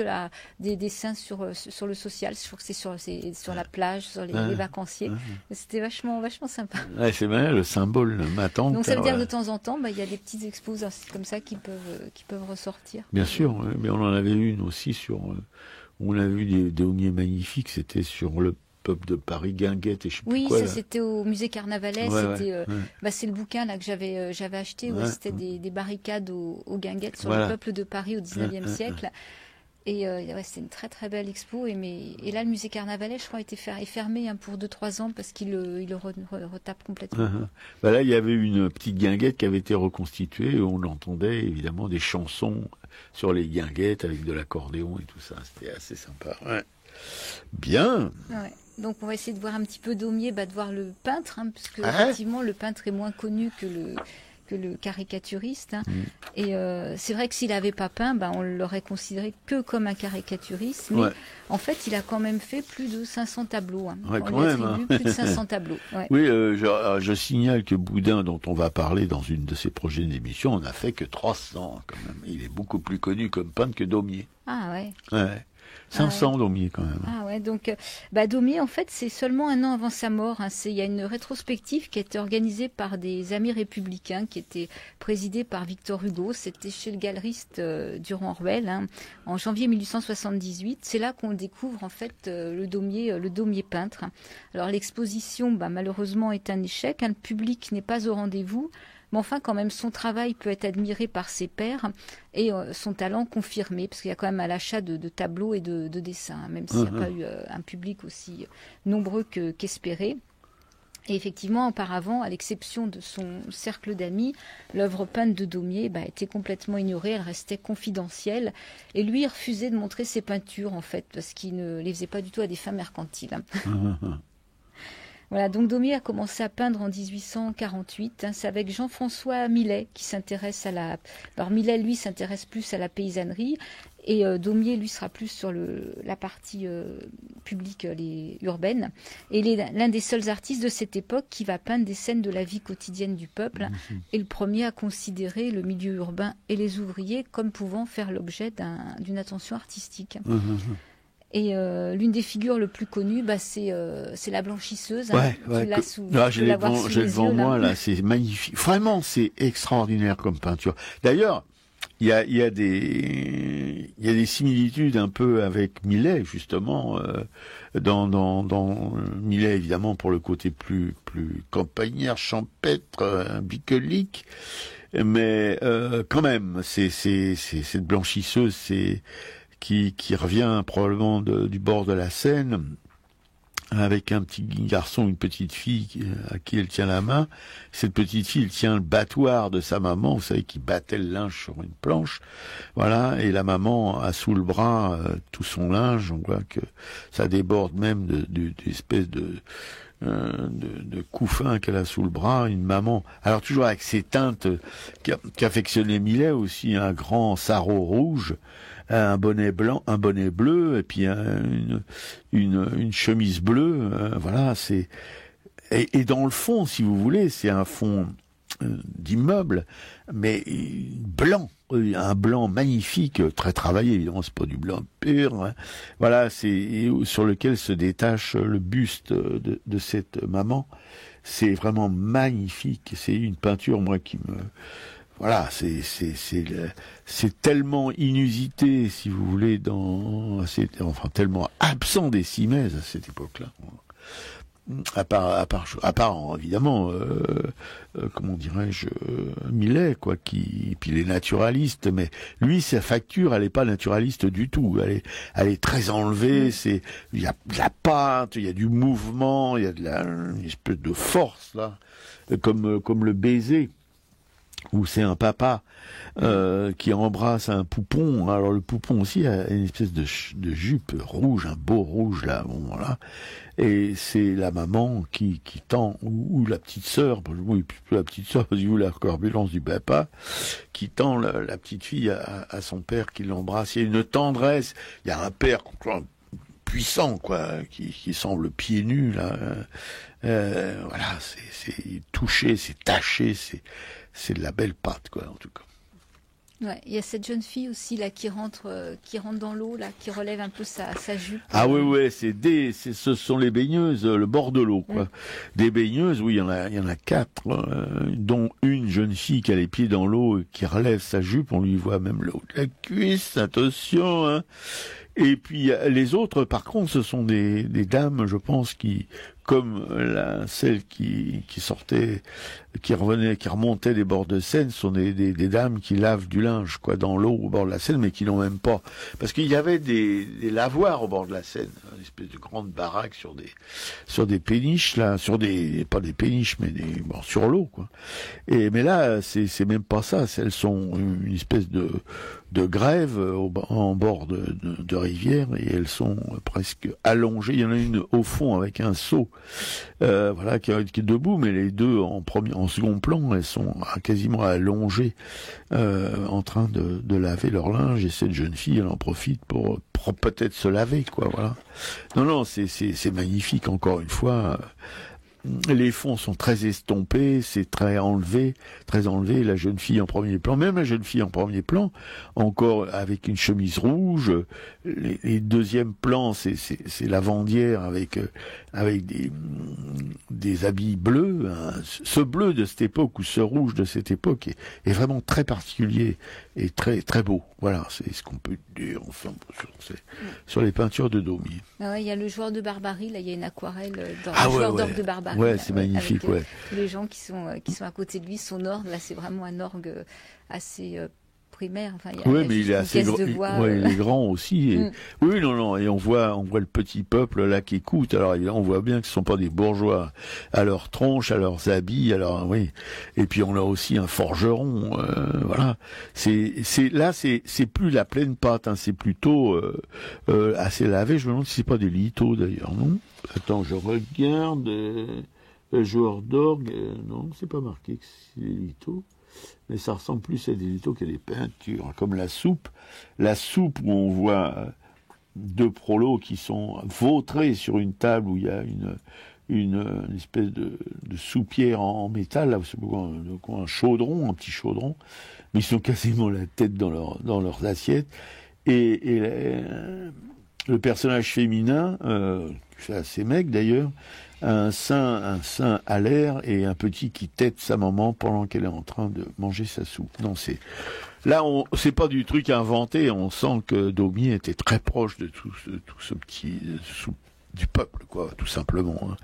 des dessins sur le social, je crois que c'est sur la plage, sur les vacanciers. C'était vachement sympa. Ouais, c'est bien le symbole, ma tante. Donc ça veut dire que de temps en temps, il y a des petites expos comme ça qui peuvent ressortir. Bien sûr, mais on en avait une aussi on a vu des Daumiers magnifiques, c'était sur le peuple de Paris, Guinguette et je sais plus quoi. Oui, ça c'était au musée Carnavalet, c'est le bouquin là que j'avais acheté, c'était des barricades aux Guinguettes sur le peuple de Paris au 19e siècle. Et c'est une très très belle expo. Et là, le musée Carnavalet, je crois, est fermé pour 2-3 ans parce qu'il le retape complètement. Là, il y avait une petite guinguette qui avait été reconstituée où on entendait évidemment des chansons sur les guinguettes avec de l'accordéon et tout ça. C'était assez sympa. Ouais. Bien. Ouais. Donc, on va essayer de voir un petit peu Daumier, de voir le peintre, parce que effectivement, le peintre est moins connu que le caricaturiste. Et c'est vrai que s'il n'avait pas peint, on l'aurait considéré que comme un caricaturiste. Mais en fait, il a quand même fait plus de 500 tableaux. Plus de 500 tableaux. Ouais. Oui, je signale que Boudin, dont on va parler dans une de ses prochaines émissions, n'a fait que 300 quand même. Il est beaucoup plus connu comme peintre que Daumier. Ah ouais. Ouais. 500 Daumier quand même. Ah ouais, donc Daumier en fait c'est seulement un an avant sa mort. Il y a une rétrospective qui a été organisée par des amis républicains qui était présidée par Victor Hugo. C'était chez le galeriste Durand-Ruel en janvier 1878. C'est là qu'on découvre en fait le Daumier peintre. Alors l'exposition malheureusement est un échec. Le public n'est pas au rendez-vous. Mais enfin, quand même, son travail peut être admiré par ses pairs et son talent confirmé, parce qu'il y a quand même à l'achat de tableaux et de dessins, même s'il n'y a pas eu un public aussi nombreux qu'espéré. Et effectivement, auparavant, à l'exception de son cercle d'amis, l'œuvre peinte de Daumier était complètement ignorée, elle restait confidentielle. Et lui, il refusait de montrer ses peintures, en fait, parce qu'il ne les faisait pas du tout à des fins mercantiles. Voilà, donc Daumier a commencé à peindre en 1848. C'est avec Jean-François Millet qui s'intéresse à la... Alors Millet, lui, s'intéresse plus à la paysannerie. Et Daumier, lui, sera plus sur la partie publique, urbaine. Et il est l'un des seuls artistes de cette époque qui va peindre des scènes de la vie quotidienne du peuple. Et le premier à considérer le milieu urbain et les ouvriers comme pouvant faire l'objet d'une attention artistique. Et l'une des figures le plus connues, c'est la blanchisseuse. J'ai le devant moi, là, c'est magnifique. Vraiment, c'est extraordinaire comme peinture. D'ailleurs, il y a des similitudes un peu avec Millet, justement, dans Millet, évidemment, pour le côté plus campagnard, champêtre, bucolique, mais quand même, c'est cette blanchisseuse, qui revient probablement du bord de la Seine, avec un petit garçon, une petite fille à qui elle tient la main. Cette petite fille, elle tient le battoir de sa maman, vous savez, qui battait le linge sur une planche. Voilà, et la maman a sous le bras tout son linge. On voit que ça déborde même d'espèce de couffin qu'elle a sous le bras, une maman. Alors toujours avec ces teintes qu'affectionnait Millet aussi, un grand sarrau rouge, un bonnet blanc, un bonnet bleu, et puis une chemise bleue. Voilà, c'est et dans le fond, si vous voulez, c'est un fond d'immeuble, mais blanc, un blanc magnifique, très travaillé. Évidemment, c'est pas du blanc pur. Hein. Voilà, c'est sur lequel se détache le buste de cette maman. C'est vraiment magnifique. C'est une peinture, moi, qui me voilà, c'est tellement inusité, si vous voulez, tellement absent des Simèze à cette époque-là. À part évidemment, comment dirais-je, Millet, quoi, puis les naturalistes, mais lui, sa facture, elle est pas naturaliste du tout. Elle est très enlevée. Il y a de la pâte, il y a du mouvement, il y a une espèce de force là, comme le baiser, où c'est un papa qui embrasse un poupon. Alors le poupon aussi a une espèce de jupe rouge, un beau rouge là, bon voilà. Et c'est la maman qui tend, ou la petite sœur, oui, la petite sœur, parce que vous la corpulence du papa, qui tend la petite fille à son père, qui l'embrasse. Il y a une tendresse, il y a un père puissant, quoi, qui semble pieds nus là. Voilà, c'est touché, c'est taché, c'est de la belle pâte, quoi, en tout cas. Ouais, il y a cette jeune fille aussi là qui rentre dans l'eau là, qui relève un peu sa jupe. Ah oui, ce sont les baigneuses, le bord de l'eau, quoi. Des baigneuses, oui, il y en a 4, dont une jeune fille qui a les pieds dans l'eau et qui relève sa jupe, on lui voit même le haut de la cuisse, attention, hein. Et puis les autres, par contre, ce sont des dames, je pense, qui, comme celle qui sortait, qui remontait des bords de Seine, sont des dames qui lavent du linge, quoi, dans l'eau au bord de la Seine, mais qui n'ont même pas, parce qu'il y avait des lavoirs au bord de la Seine, une espèce de grande baraque sur des péniches là, pas des péniches, mais sur l'eau, quoi. Mais là, c'est même pas ça. Elles sont une espèce de grève en bord de rivière, et elles sont presque allongées. Il y en a une au fond avec un seau, voilà, qui est debout, mais les deux en second plan, elles sont quasiment allongées, en train de laver leur linge, et cette jeune fille, elle en profite pour peut-être se laver, quoi, voilà. Non, c'est magnifique, encore une fois. Les fonds sont très estompés, c'est très enlevé, la jeune fille en premier plan, même la jeune fille en premier plan, encore avec une chemise rouge, les deuxième plans, c'est la Vendière avec des habits bleus, hein. Ce bleu de cette époque, ou ce rouge de cette époque est vraiment très particulier et très, très beau. Voilà, c'est ce qu'on peut dire, enfin, sur les peintures de Daumier. Ah ouais, il y a le joueur de Barbarie, là, il y a une aquarelle dans le joueur d'orgue de Barbarie. Ouais, c'est magnifique, les gens qui sont à côté de lui, son orgue, là, c'est vraiment un orgue assez primaire. Enfin, Oui, mais il est assez grand. Il est grand aussi. Et... Oui, non. Et on voit le petit peuple là qui écoute. Alors on voit bien que ce sont pas des bourgeois à leur tronche, à leurs habits. Alors oui. Et puis on a aussi un forgeron. Voilà. C'est plus la pleine pâte. Hein, c'est plutôt assez lavé. Je me demande si c'est pas des lithots d'ailleurs, non? Attends, je regarde. Joueur d'orgue. Non, c'est pas marqué que c'est des lithots. Mais ça ressemble plus à des lithots qu'à des peintures, comme la soupe. La soupe où on voit deux prolos qui sont vautrés sur une table où il y a une espèce de soupière en métal, là, un chaudron, un petit chaudron, mais ils sont quasiment la tête dans leurs assiettes. Et le personnage féminin, c'est assez mec d'ailleurs, un sein à l'air et un petit qui tète sa maman pendant qu'elle est en train de manger sa soupe. Non, c'est pas du truc inventé. On sent que Daumier était très proche de tout ce petit du peuple, quoi, tout simplement. Hein.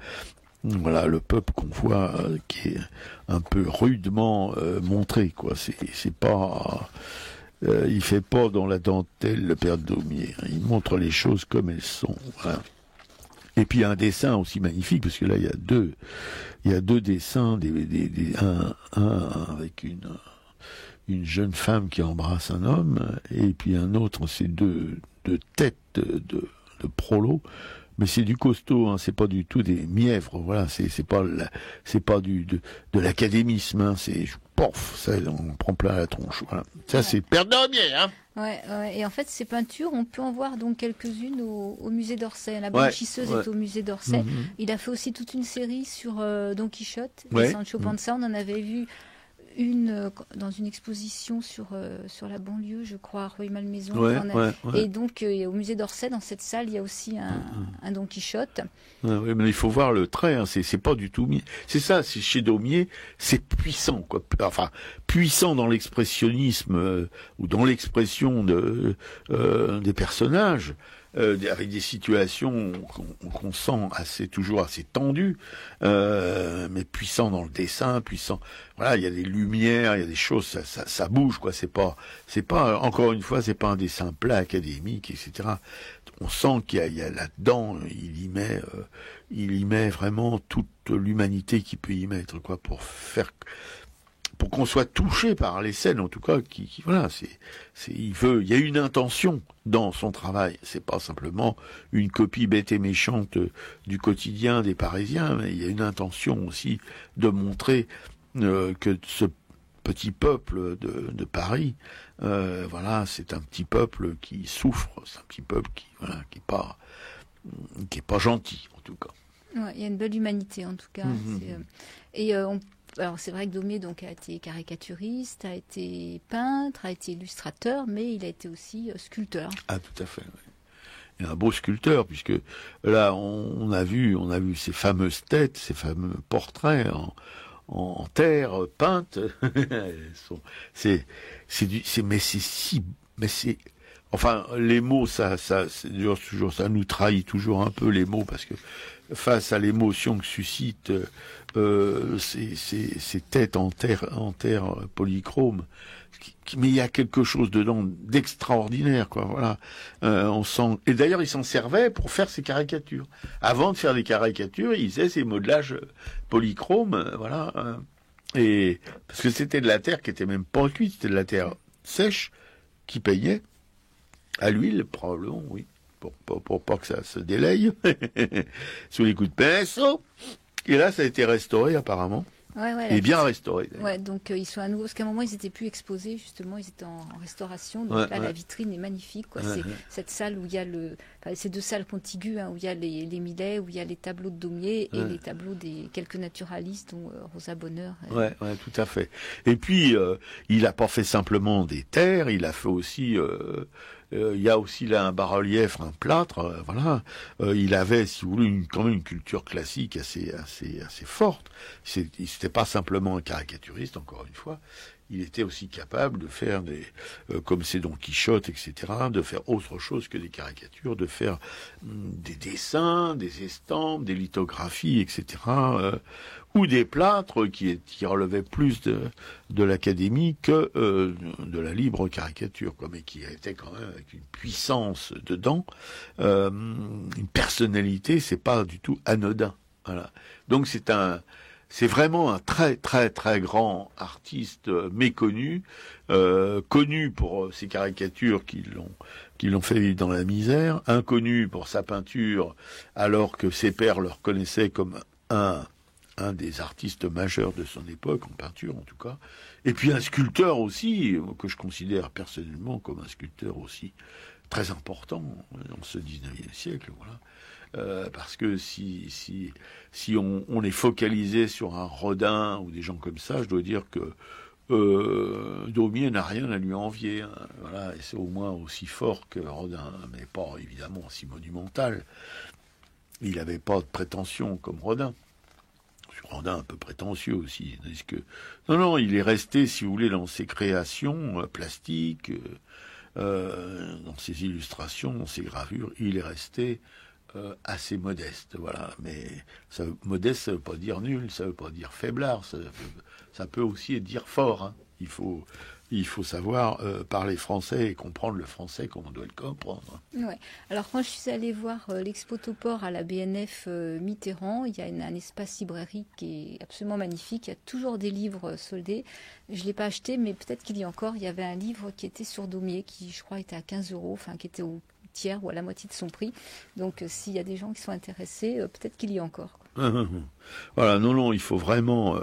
Voilà, le peuple qu'on voit qui est un peu rudement montré, quoi. C'est pas. Il fait pas dans la dentelle le père Daumier. Hein. Il montre les choses comme elles sont. Voilà. Et puis un dessin aussi magnifique, parce que là il y a deux dessins, un avec une jeune femme qui embrasse un homme, et puis un autre, c'est deux têtes de prolos, mais c'est du costaud, hein, c'est pas du tout des mièvres, voilà, c'est pas de l'académisme, hein, c'est pof, ça on prend plein la tronche, voilà. Ça c'est Père Daumier, hein. Ouais, et en fait, ces peintures, on peut en voir donc quelques-unes au musée d'Orsay. La blanchisseuse est au musée d'Orsay. Il a fait aussi toute une série sur Don Quichotte et Sancho Panza. On en avait vu une dans une exposition sur la banlieue, je crois, à Rueil-Malmaison. Et donc, au musée d'Orsay, dans cette salle, il y a aussi un Don Quichotte. Oui, mais il faut voir le trait, hein, c'est pas du tout... C'est ça, c'est chez Daumier, c'est puissant, quoi. Enfin, puissant dans l'expressionnisme ou dans l'expression des personnages, avec des situations qu'on sent toujours assez tendues, mais puissant dans le dessin, puissant... Voilà, il y a des lumières, il y a des choses, ça bouge, quoi. C'est pas, encore une fois, c'est pas un dessin plat académique, etc. On sent qu'il y a là-dedans, il y met vraiment toute l'humanité qu'il peut y mettre, quoi, pour qu'on soit touché par les scènes, en tout cas, voilà, il y a une intention dans son travail. C'est pas simplement une copie bête et méchante du quotidien des Parisiens, mais il y a une intention aussi de montrer que ce petit peuple de Paris, voilà, c'est un petit peuple qui souffre, c'est un petit peuple qui est pas gentil, en tout cas. Ouais, il y a une belle humanité, en tout cas. Alors c'est vrai que Daumier donc a été caricaturiste, a été peintre, a été illustrateur, mais il a été aussi sculpteur. Ah, tout à fait. Oui. Il est un beau sculpteur, puisque là on a vu ces fameuses têtes, ces fameux portraits en terre peinte. Enfin, les mots, ça nous trahit toujours un peu, les mots, parce que face à l'émotion que suscite ces têtes en terre polychrome, mais il y a quelque chose dedans d'extraordinaire, quoi. Voilà, on sent. Et d'ailleurs, il s'en servait pour faire ses caricatures. Avant de faire des caricatures, il faisait ses modelages polychromes, voilà. Et parce que c'était de la terre qui était même pas cuite, c'était de la terre sèche qui peignait à l'huile, probablement, oui. Pour pas que ça se délaye sous les coups de pinceau. Et là, ça a été restauré apparemment. Et bien restauré. Ouais, donc ils sont à nouveau, parce qu'à un moment ils étaient plus exposés, justement, ils étaient en restauration. Donc la vitrine est magnifique, quoi. C'est cette salle où il y a ces deux salles contiguës, hein, où il y a les Millet, où il y a les tableaux de Daumier et les tableaux des quelques naturalistes, dont Rosa Bonheur. Ouais, tout à fait. Et puis il a pas fait simplement des terres, il a fait aussi. Il y a aussi là un bas-relief, un plâtre, voilà. Il avait, si vous voulez, quand même une culture classique assez forte. C'était pas simplement un caricaturiste, encore une fois. il était aussi capable de faire comme c'est Don Quichotte, etc., de faire autre chose que des caricatures, de faire des dessins, des estampes, des lithographies, etc., ou des plâtres qui relevaient plus de l'académie que de la libre caricature, mais qui était quand même avec une puissance dedans, une personnalité, c'est pas du tout anodin. Voilà. Donc c'est vraiment un très très très grand artiste méconnu, connu pour ses caricatures qui l'ont fait vivre dans la misère, inconnu pour sa peinture alors que ses pairs le reconnaissaient comme un des artistes majeurs de son époque, en peinture en tout cas, et puis un sculpteur aussi, que je considère personnellement comme un sculpteur aussi très important dans ce 19e siècle, voilà. Parce que si on est focalisé sur un Rodin ou des gens comme ça, je dois dire que Daumier n'a rien à lui envier, hein, voilà, et c'est au moins aussi fort que Rodin, mais pas évidemment aussi monumental. Il n'avait pas de prétention comme Rodin. Rodin un peu prétentieux aussi. Non, il est resté, si vous voulez, dans ses créations plastiques, dans ses illustrations, dans ses gravures, il est resté assez modeste, voilà. Mais modeste, ça veut pas dire nul, ça veut pas dire faiblard, ça peut aussi dire fort. Hein. Il faut savoir parler français et comprendre le français comme on doit le comprendre. Ouais. Alors quand je suis allée voir l'Expo Topor à la BNF Mitterrand, il y a un espace librairie qui est absolument magnifique. Il y a toujours des livres soldés. Je ne l'ai pas acheté, mais peut-être qu'il y a encore. Il y avait un livre qui était sur Daumier, qui je crois était à 15 €, enfin qui était au tiers ou à la moitié de son prix. Donc s'il y a des gens qui sont intéressés, peut-être qu'il y a encore. Voilà, non, il faut vraiment...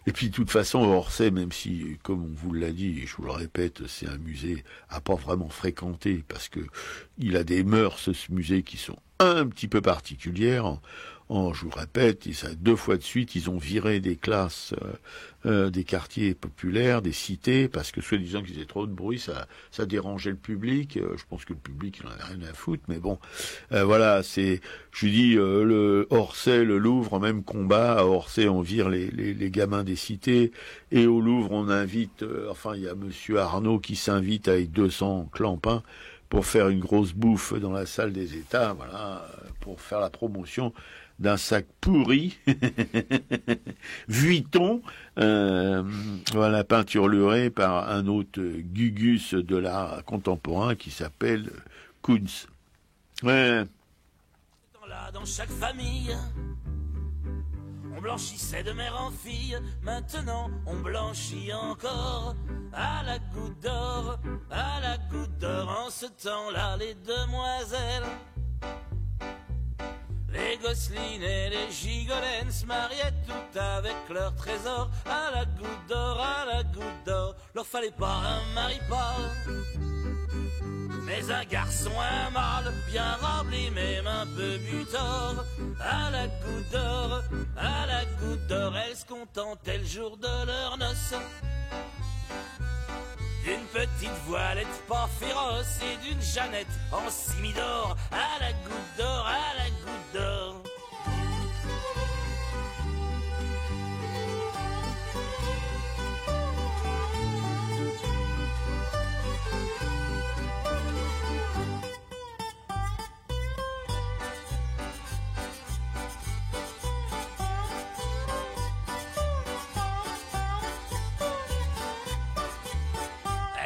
Et puis, de toute façon, Orsay, même si, comme on vous l'a dit, et je vous le répète, c'est un musée à pas vraiment fréquenter, parce que il a des mœurs, ce musée, qui sont un petit peu particulières. Je vous répète, 2 fois de suite, ils ont viré des classes des quartiers populaires, des cités, parce que soi-disant qu'ils faisaient trop de bruit, ça dérangeait le public. Je pense que le public, il en avait rien à foutre, mais bon, voilà, je dis, le Orsay, le Louvre, même combat. À Orsay, on vire les gamins des cités, et au Louvre, on invite, il y a Monsieur Arnaud qui s'invite avec 200 clampins pour faire une grosse bouffe dans la salle des États, voilà, pour faire la promotion d'un sac pourri, Vuitton, voilà, peinturluré par un autre Gugus de l'art contemporain qui s'appelle Kunz. Ouais. Dans chaque famille, on blanchissait de mère en fille, maintenant on blanchit encore à la goutte d'or, à la goutte d'or. En ce temps-là, les demoiselles, les gosselines et les gigolènes se mariaient toutes avec leur trésor à la goutte d'or, à la goutte d'or. Leur fallait pas un mari pâle, mais un garçon, un mâle, bien rempli, même un peu butor. À la goutte d'or, à la goutte d'or, elles se contentaient le jour de leur noces d'une petite voilette pas féroce et d'une Jeannette en simidor. À la goutte d'or, à la goutte d'or.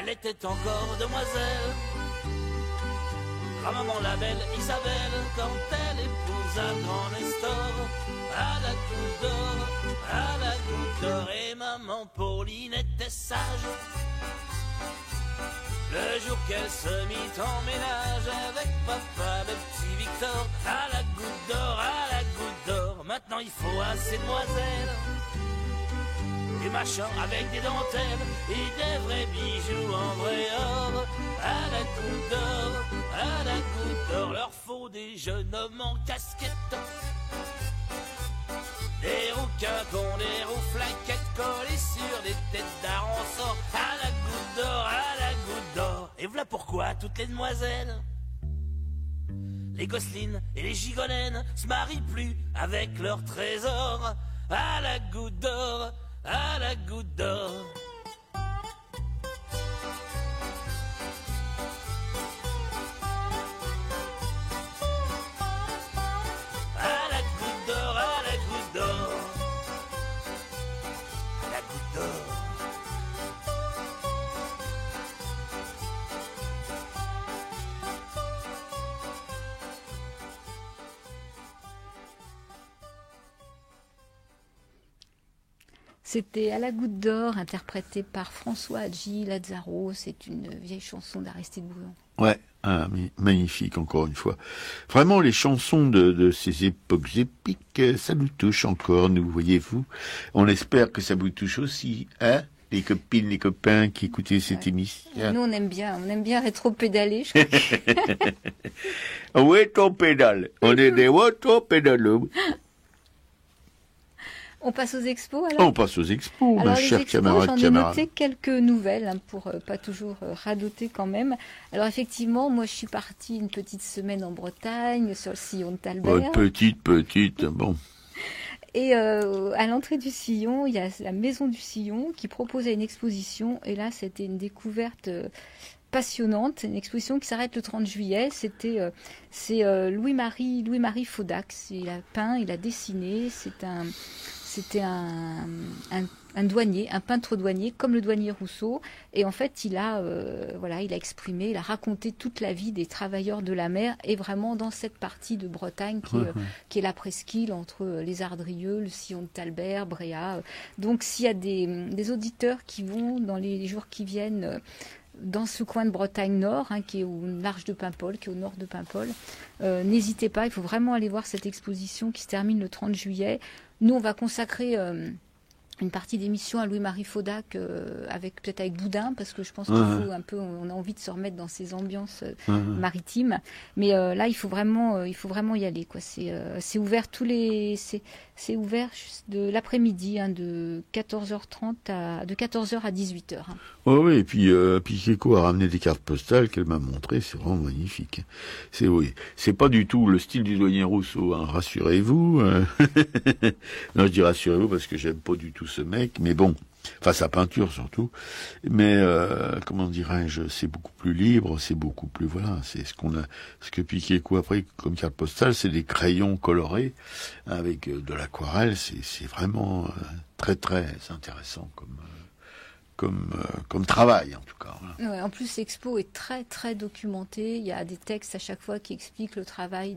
Elle était encore demoiselle, grand-maman la belle Isabelle, quand elle épousa grand Nestor. À la goutte d'or, à la goutte d'or, et maman Pauline était sage. Le jour qu'elle se mit en ménage avec papa le petit Victor. À la goutte d'or, à la goutte d'or, maintenant il faut assez de demoiselles, des machins avec des dentelles et des vrais bijoux en vrai or. À la goutte d'or, à la goutte d'or, leur faut des jeunes hommes en casquette, des rouquins qu'on des roues flaquettes collées sur des têtes d'Arançon. À la goutte d'or, à la goutte d'or. Et voilà pourquoi toutes les demoiselles, les gosselines et les gigolènes, se marient plus avec leur trésor. À la goutte d'or, à la goutte d'or. C'était À la goutte d'or, interprété par François Hadji Lazzaro. C'est une vieille chanson d'Aristide Bruand. Ouais, magnifique encore une fois. Vraiment, les chansons de ces époques épiques, ça nous touche encore, nous, voyez-vous. On espère que ça vous touche aussi, hein, les copines, les copains qui écoutaient cette émission. Nous, on aime bien rétro-pédaler. Je crois. Rétro-pédale. On est des rétro-pédaleux. On passe aux expos alors. On passe aux expos, ma Alors, les chère expos, camarade. j'en ai noté quelques nouvelles pour pas toujours radoter quand même. Alors effectivement, moi je suis partie une petite semaine en Bretagne sur le sillon de Talbert. Petite, bon. Et à l'entrée du sillon, il y a la maison du sillon qui proposait une exposition. Et là, c'était une découverte passionnante, une exposition qui s'arrête le 30 juillet. C'est Louis-Marie Faudac. Il a peint, il a dessiné. C'était un douanier, un peintre douanier, comme le douanier Rousseau. Et en fait, il a exprimé, il a raconté toute la vie des travailleurs de la mer, et vraiment dans cette partie de Bretagne qui est la presqu'île entre les Ardrieux, le sillon de Talbert, Bréa. Donc, s'il y a des auditeurs qui vont dans les jours qui viennent dans ce coin de Bretagne Nord, qui est au large de Paimpol, qui est au nord de Paimpol, n'hésitez pas, il faut vraiment aller voir cette exposition qui se termine le 30 juillet. Nous, on va consacrer une partie d'émission à Louis-Marie Faudac, peut-être avec Boudin, parce que je pense qu'il faut un peu, on a envie de se remettre dans ces ambiances maritimes. Mais là, il faut vraiment y aller, quoi. C'est ouvert c'est ouvert de l'après-midi, de 14h30 de 14h à 18h. Oui, et puis Piqueco a ramené des cartes postales qu'elle m'a montrées, c'est vraiment magnifique. C'est pas du tout le style du douanier Rousseau, rassurez-vous. Non, je dis rassurez-vous parce que j'aime pas du tout ce mec, mais bon, enfin sa peinture surtout. Mais comment dirais-je, c'est beaucoup plus libre, c'est beaucoup plus c'est ce que Piqueco a pris comme carte postale, c'est des crayons colorés avec de l'aquarelle. C'est vraiment très très intéressant comme travail, en tout cas. Voilà. Ouais, en plus, l'expo est très, très documentée. Il y a des textes à chaque fois qui expliquent le travail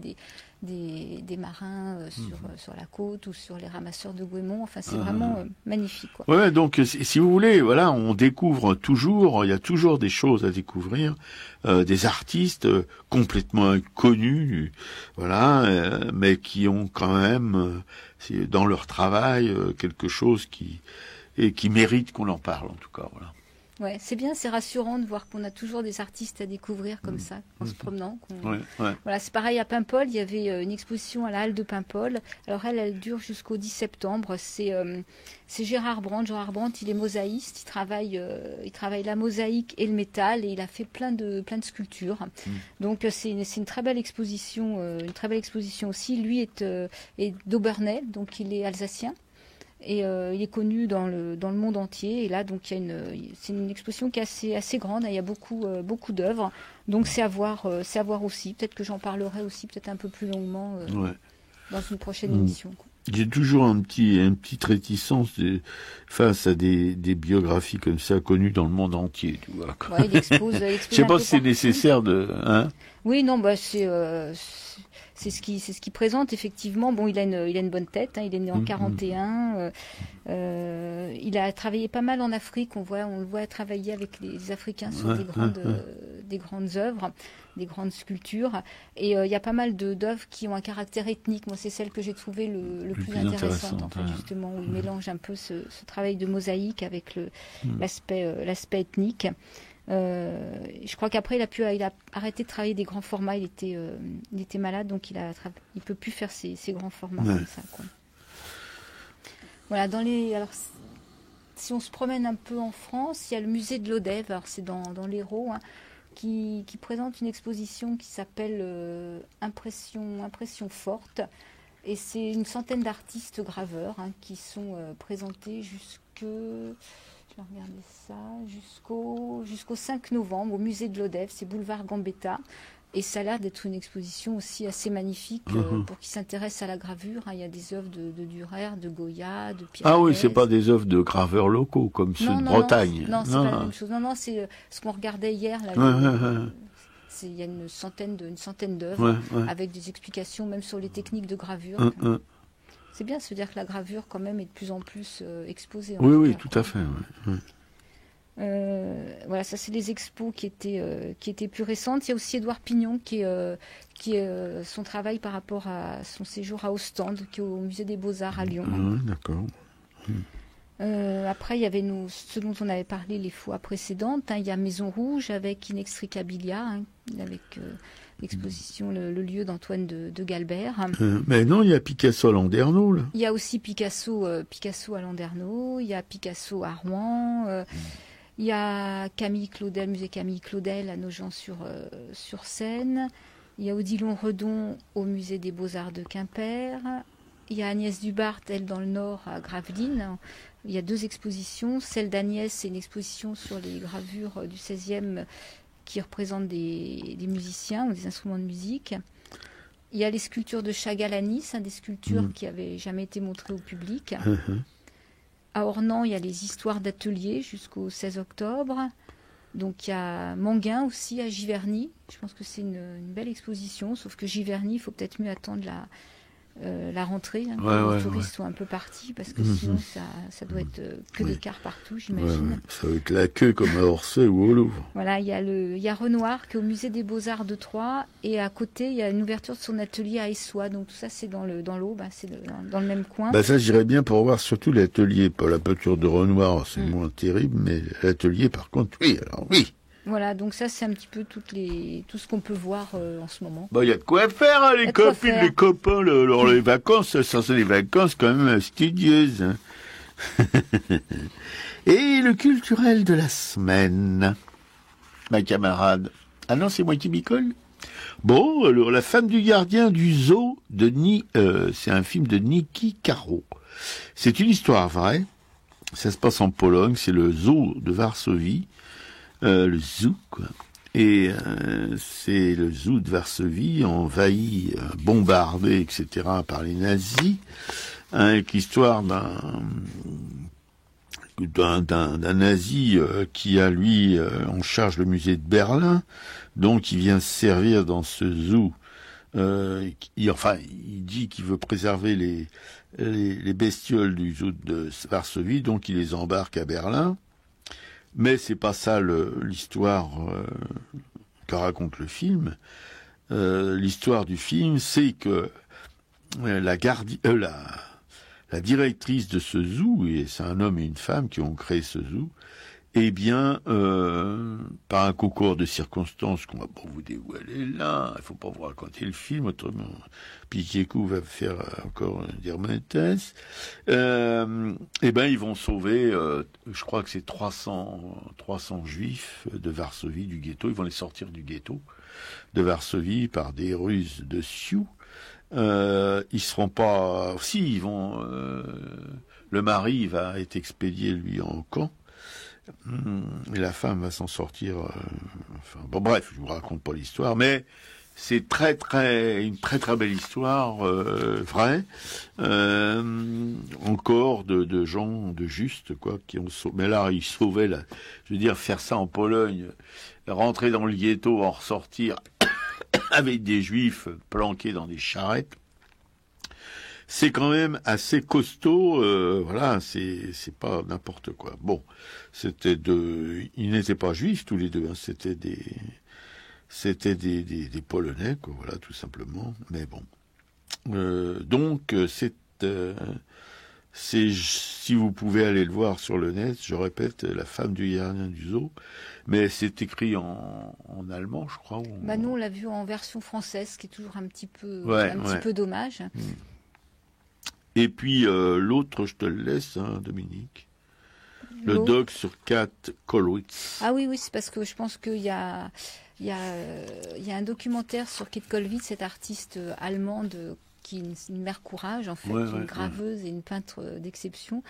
des marins sur la côte ou sur les ramasseurs de goémons. Enfin, c'est vraiment magnifique, quoi. Ouais, donc, si vous voulez, voilà, on découvre toujours, il y a toujours des choses à découvrir, des artistes complètement inconnus, voilà, mais qui ont quand même, dans leur travail, quelque chose qui mérite qu'on en parle, en tout cas, voilà. Ouais, c'est bien, c'est rassurant de voir qu'on a toujours des artistes à découvrir comme ça, en se promenant. Voilà, c'est pareil à Paimpol, il y avait une exposition à la halle de Paimpol. Alors elle dure jusqu'au 10 septembre. C'est Gérard Brandt. Gérard Brandt, il est mosaïste, il travaille la mosaïque et le métal, et il a fait plein de sculptures. Donc c'est une très belle exposition, aussi. Lui est d'Aubernais, donc il est alsacien. Et il est connu dans le monde entier. Et là, donc, c'est une exposition qui est assez grande. Il y a beaucoup d'œuvres. Donc, c'est à voir aussi. Peut-être que j'en parlerai aussi peut-être un peu plus longuement dans une prochaine émission, quoi. J'ai toujours une petite réticence face à des biographies comme ça connues dans le monde entier. Tu vois, quoi. Ouais, il expose je sais pas si c'est nécessaire de. Oui, non, c'est ce qui présente effectivement. Bon, il a une bonne tête. Il est né en 41. Il a travaillé pas mal en Afrique. On le voit travailler avec les Africains sur des grandes œuvres, des grandes sculptures. Et il y a pas mal d'œuvres qui ont un caractère ethnique. Moi, c'est celle que j'ai trouvée le plus intéressante, en fait, justement, où il mélange un peu ce travail de mosaïque avec l'aspect ethnique. Je crois qu'après il a arrêté de travailler des grands formats. Il était malade, donc il peut plus faire ces grands formats comme ça, quoi. Voilà. Alors, si on se promène un peu en France, il y a le musée de l'Odève. Alors c'est dans l'Hérault, qui présente une exposition qui s'appelle Impression forte, et c'est une centaine d'artistes graveurs qui sont présentés je vais regarder ça, jusqu'au 5 novembre au musée de l'Odève, c'est boulevard Gambetta. Et ça a l'air d'être une exposition aussi assez magnifique pour qui s'intéresse à la gravure. Il y a des œuvres de Dürer, de Goya, de Pierre. Ah oui, c'est pas des œuvres de graveurs locaux comme ceux de Bretagne. Non, c'est pas la même chose. Non, c'est ce qu'on regardait hier. Là, il y a une centaine d'œuvres avec des explications même sur les techniques de gravure. C'est bien de se dire que la gravure, quand même, est de plus en plus exposée. Oui, tout à fait. Ouais. Voilà, ça c'est les expos qui étaient plus récentes. Il y a aussi Édouard Pignon qui est son travail par rapport à son séjour à Ostende, qui est au musée des Beaux-Arts à Lyon. D'accord. Après, il y avait ce dont on avait parlé les fois précédentes. Il y a Maison Rouge avec Inextricabilia, avec l'exposition Le lieu d'Antoine de Galbert. Mais non, il y a Picasso à Landerneau, là. Il y a aussi Picasso à Landerneau, il y a Picasso à Rouen, il y a Camille Claudel, musée Camille Claudel à Nogent-sur-Seine. Il y a Odilon Redon au musée des Beaux-Arts de Quimper. Il y a Agnès Dubart, elle, dans le Nord, à Gravelines. Il y a 2 expositions. Celle d'Agnès, c'est une exposition sur les gravures du XVIe qui représentent des musiciens ou des instruments de musique. Il y a les sculptures de Chagall à Nice, des sculptures qui n'avaient jamais été montrées au public. À Ornans, il y a les histoires d'ateliers jusqu'au 16 octobre. Donc il y a Manguin aussi à Giverny. Je pense que c'est une belle exposition, sauf que Giverny, il faut peut-être mieux attendre la rentrée, que les touristes soient un peu partis, parce que sinon ça doit être que des cars partout, j'imagine. Ça va être la queue comme à Orsay ou au Louvre. Voilà, il y a Renoir qui est au musée des Beaux-Arts de Troyes, et à côté il y a une ouverture de son atelier à Essois, donc tout ça c'est dans l'Aube, c'est dans le même coin. Ça j'irais bien pour voir surtout l'atelier, pas la peinture de Renoir, c'est moins terrible, mais l'atelier par contre, oui. Voilà, donc ça c'est un petit peu tout ce qu'on peut voir en ce moment. Il y a de quoi faire, hein, les copines, les copains, les vacances, ça c'est des vacances quand même studieuses. Hein. Et le culturel de la semaine, ma camarade. Ah non, c'est moi qui m'y colle. Bon, alors La femme du gardien du zoo c'est un film de Niki Caro. C'est une histoire vraie. Ça se passe en Pologne, c'est le zoo de Varsovie. Le zoo, quoi. Et c'est le zoo de Varsovie envahi, bombardé, etc. par les nazis, avec l'histoire d'un nazi qui a lui en charge le musée de Berlin, donc il vient se servir dans ce zoo. Il dit qu'il veut préserver les bestioles du zoo de Varsovie, donc il les embarque à Berlin. Mais c'est pas ça l'histoire que raconte le film. L'histoire du film, c'est que la directrice de ce zoo, et c'est un homme et une femme qui ont créé ce zoo, eh bien, par un concours de circonstances qu'on va pas vous dévoiler là, il faut pas vous raconter le film, autrement Piquet-Cou va faire encore dire Mentes. Eh ben, ils vont sauver, je crois que c'est 300 juifs de Varsovie, du ghetto. Ils vont les sortir du ghetto de Varsovie par des ruses de Sioux. Ils seront pas, si ils vont, le mari va être expédié lui en camp. Et la femme va s'en sortir. Bref, je vous raconte pas l'histoire, mais c'est une très très belle histoire, vraie. Encore de gens de juste, quoi, qui ont sauvé. Mais là, ils sauvaient je veux dire, faire ça en Pologne, rentrer dans le ghetto, en ressortir avec des juifs planqués dans des charrettes. C'est quand même assez costaud, voilà, c'est pas n'importe quoi. Bon, ils n'étaient pas juifs tous les deux, hein, c'était des Polonais, quoi, voilà, tout simplement. Mais bon, donc si vous pouvez aller le voir sur le net, je répète, La femme du gardien du zoo, mais c'est écrit en allemand, je crois. Nous on l'a vu en version française, ce qui est toujours un petit peu peu dommage. Et puis l'autre, je te le laisse, hein, Dominique. Le doc sur Kat Kollwitz. Ah oui, c'est parce que je pense qu'il y a un documentaire sur Kat Kollwitz, cette artiste allemande qui est une mère courage, en fait, une graveuse et une peintre d'exception,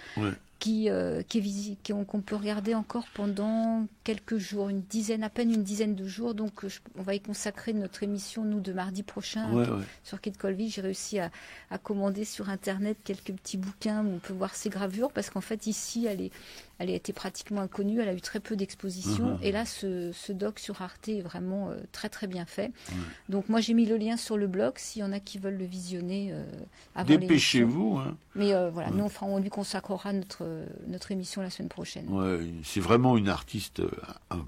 qu'on peut regarder encore pendant quelques jours, à peine une dizaine de jours. Donc, on va y consacrer notre émission, nous, de mardi prochain sur Quai de Colville. J'ai réussi à commander sur Internet quelques petits bouquins où on peut voir ces gravures, parce qu'en fait, ici, elle a été pratiquement inconnue. Elle a eu très peu d'expositions. Et là, ce doc sur Arte est vraiment très, très bien fait. Donc, moi, j'ai mis le lien sur le blog. S'il y en a qui veulent le visionner avant l'émission. Dépêchez-vous. Hein. Mais voilà, nous, on lui consacrera notre émission la semaine prochaine. Ouais, c'est vraiment une artiste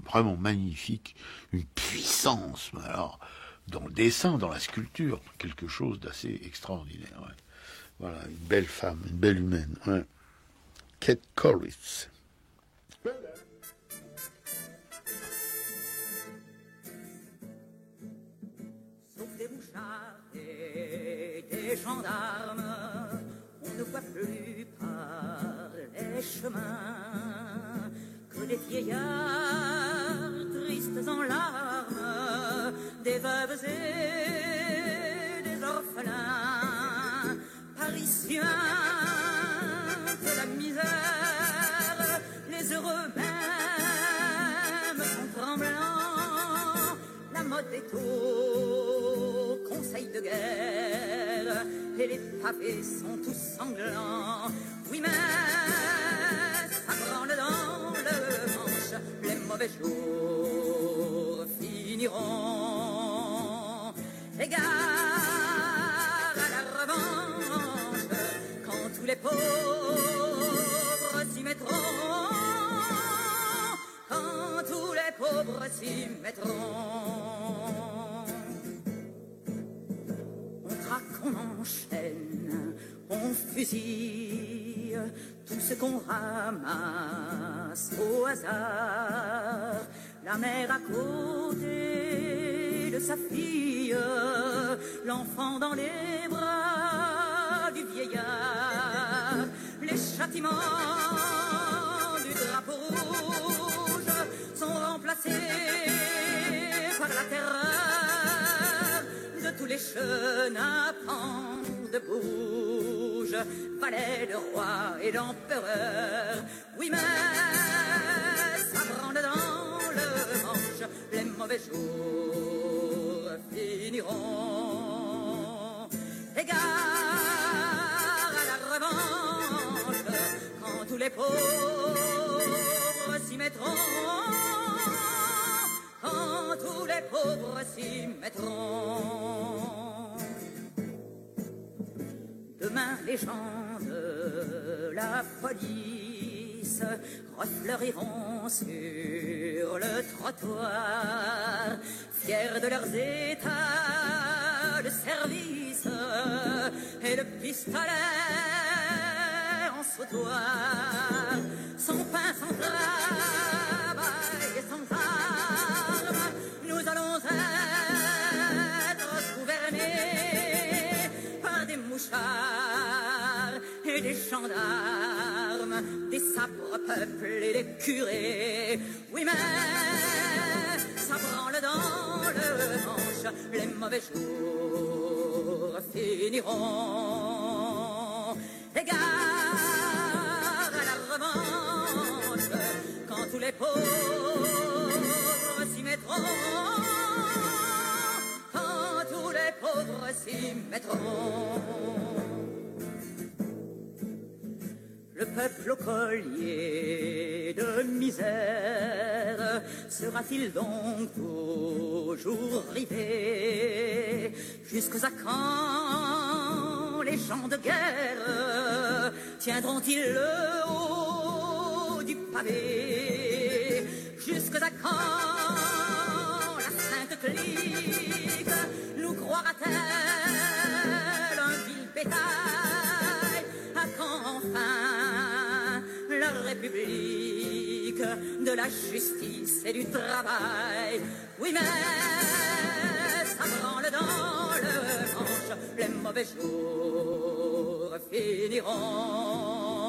vraiment magnifique, une puissance, alors, dans le dessin, dans la sculpture, quelque chose d'assez extraordinaire. Ouais. Voilà, une belle femme, une belle humaine. Ouais. Kate Koritz. Sauf des mouchards et des gendarmes, on ne voit plus par les chemins que des vieillards tristes en larmes, des veuves et des orphelins, parisiens de la misère, les heureux même sont tremblants, la mode est au conseil de guerre, et les pavés sont tous sanglants. Oui, mais ça branle dans le manche, les mauvais jours finiront. Égare à la revanche, quand tous les pauvres s'y mettront, quand tous les pauvres s'y mettront. On traque, on enchaîne, on fusille tout ce qu'on ramasse au hasard. La mère à côté de sa fille, l'enfant dans les bras du vieillard. Les châtiments du drapeau rouge sont remplacés par la terreur de tous les chenapans de bouge, valets, le roi et l'empereur. Oui, mais ça branle dans le manche, les mauvais jours finiront. Égare à la revanche, quand tous les pauvres s'y mettront, quand tous les pauvres s'y mettront. Demain, les gens de la police refleuriront sur le trottoir, fiers de leurs états de service et le pistolet en sautoir. Sans pain, sans travail et sans armes, nous allons être gouvernés par des mouchards et des gendarmes, des sabres peuples et des curés. Oui, mais ça branle dans le manche, les mauvais jours finiront. Égare à la revanche, quand tous les pauvres s'y mettront, quand tous les pauvres s'y mettront. Le peuple au collier de misère sera-t-il donc toujours rivé? Jusqu'à quand les champs de guerre tiendront-ils le haut du pavé? Jusqu'à quand la sainte clique nous croira-t-elle un vil bétail? À quand enfin la République de la justice et du travail? Oui, mais ça branle dans le manche, les mauvais jours finiront.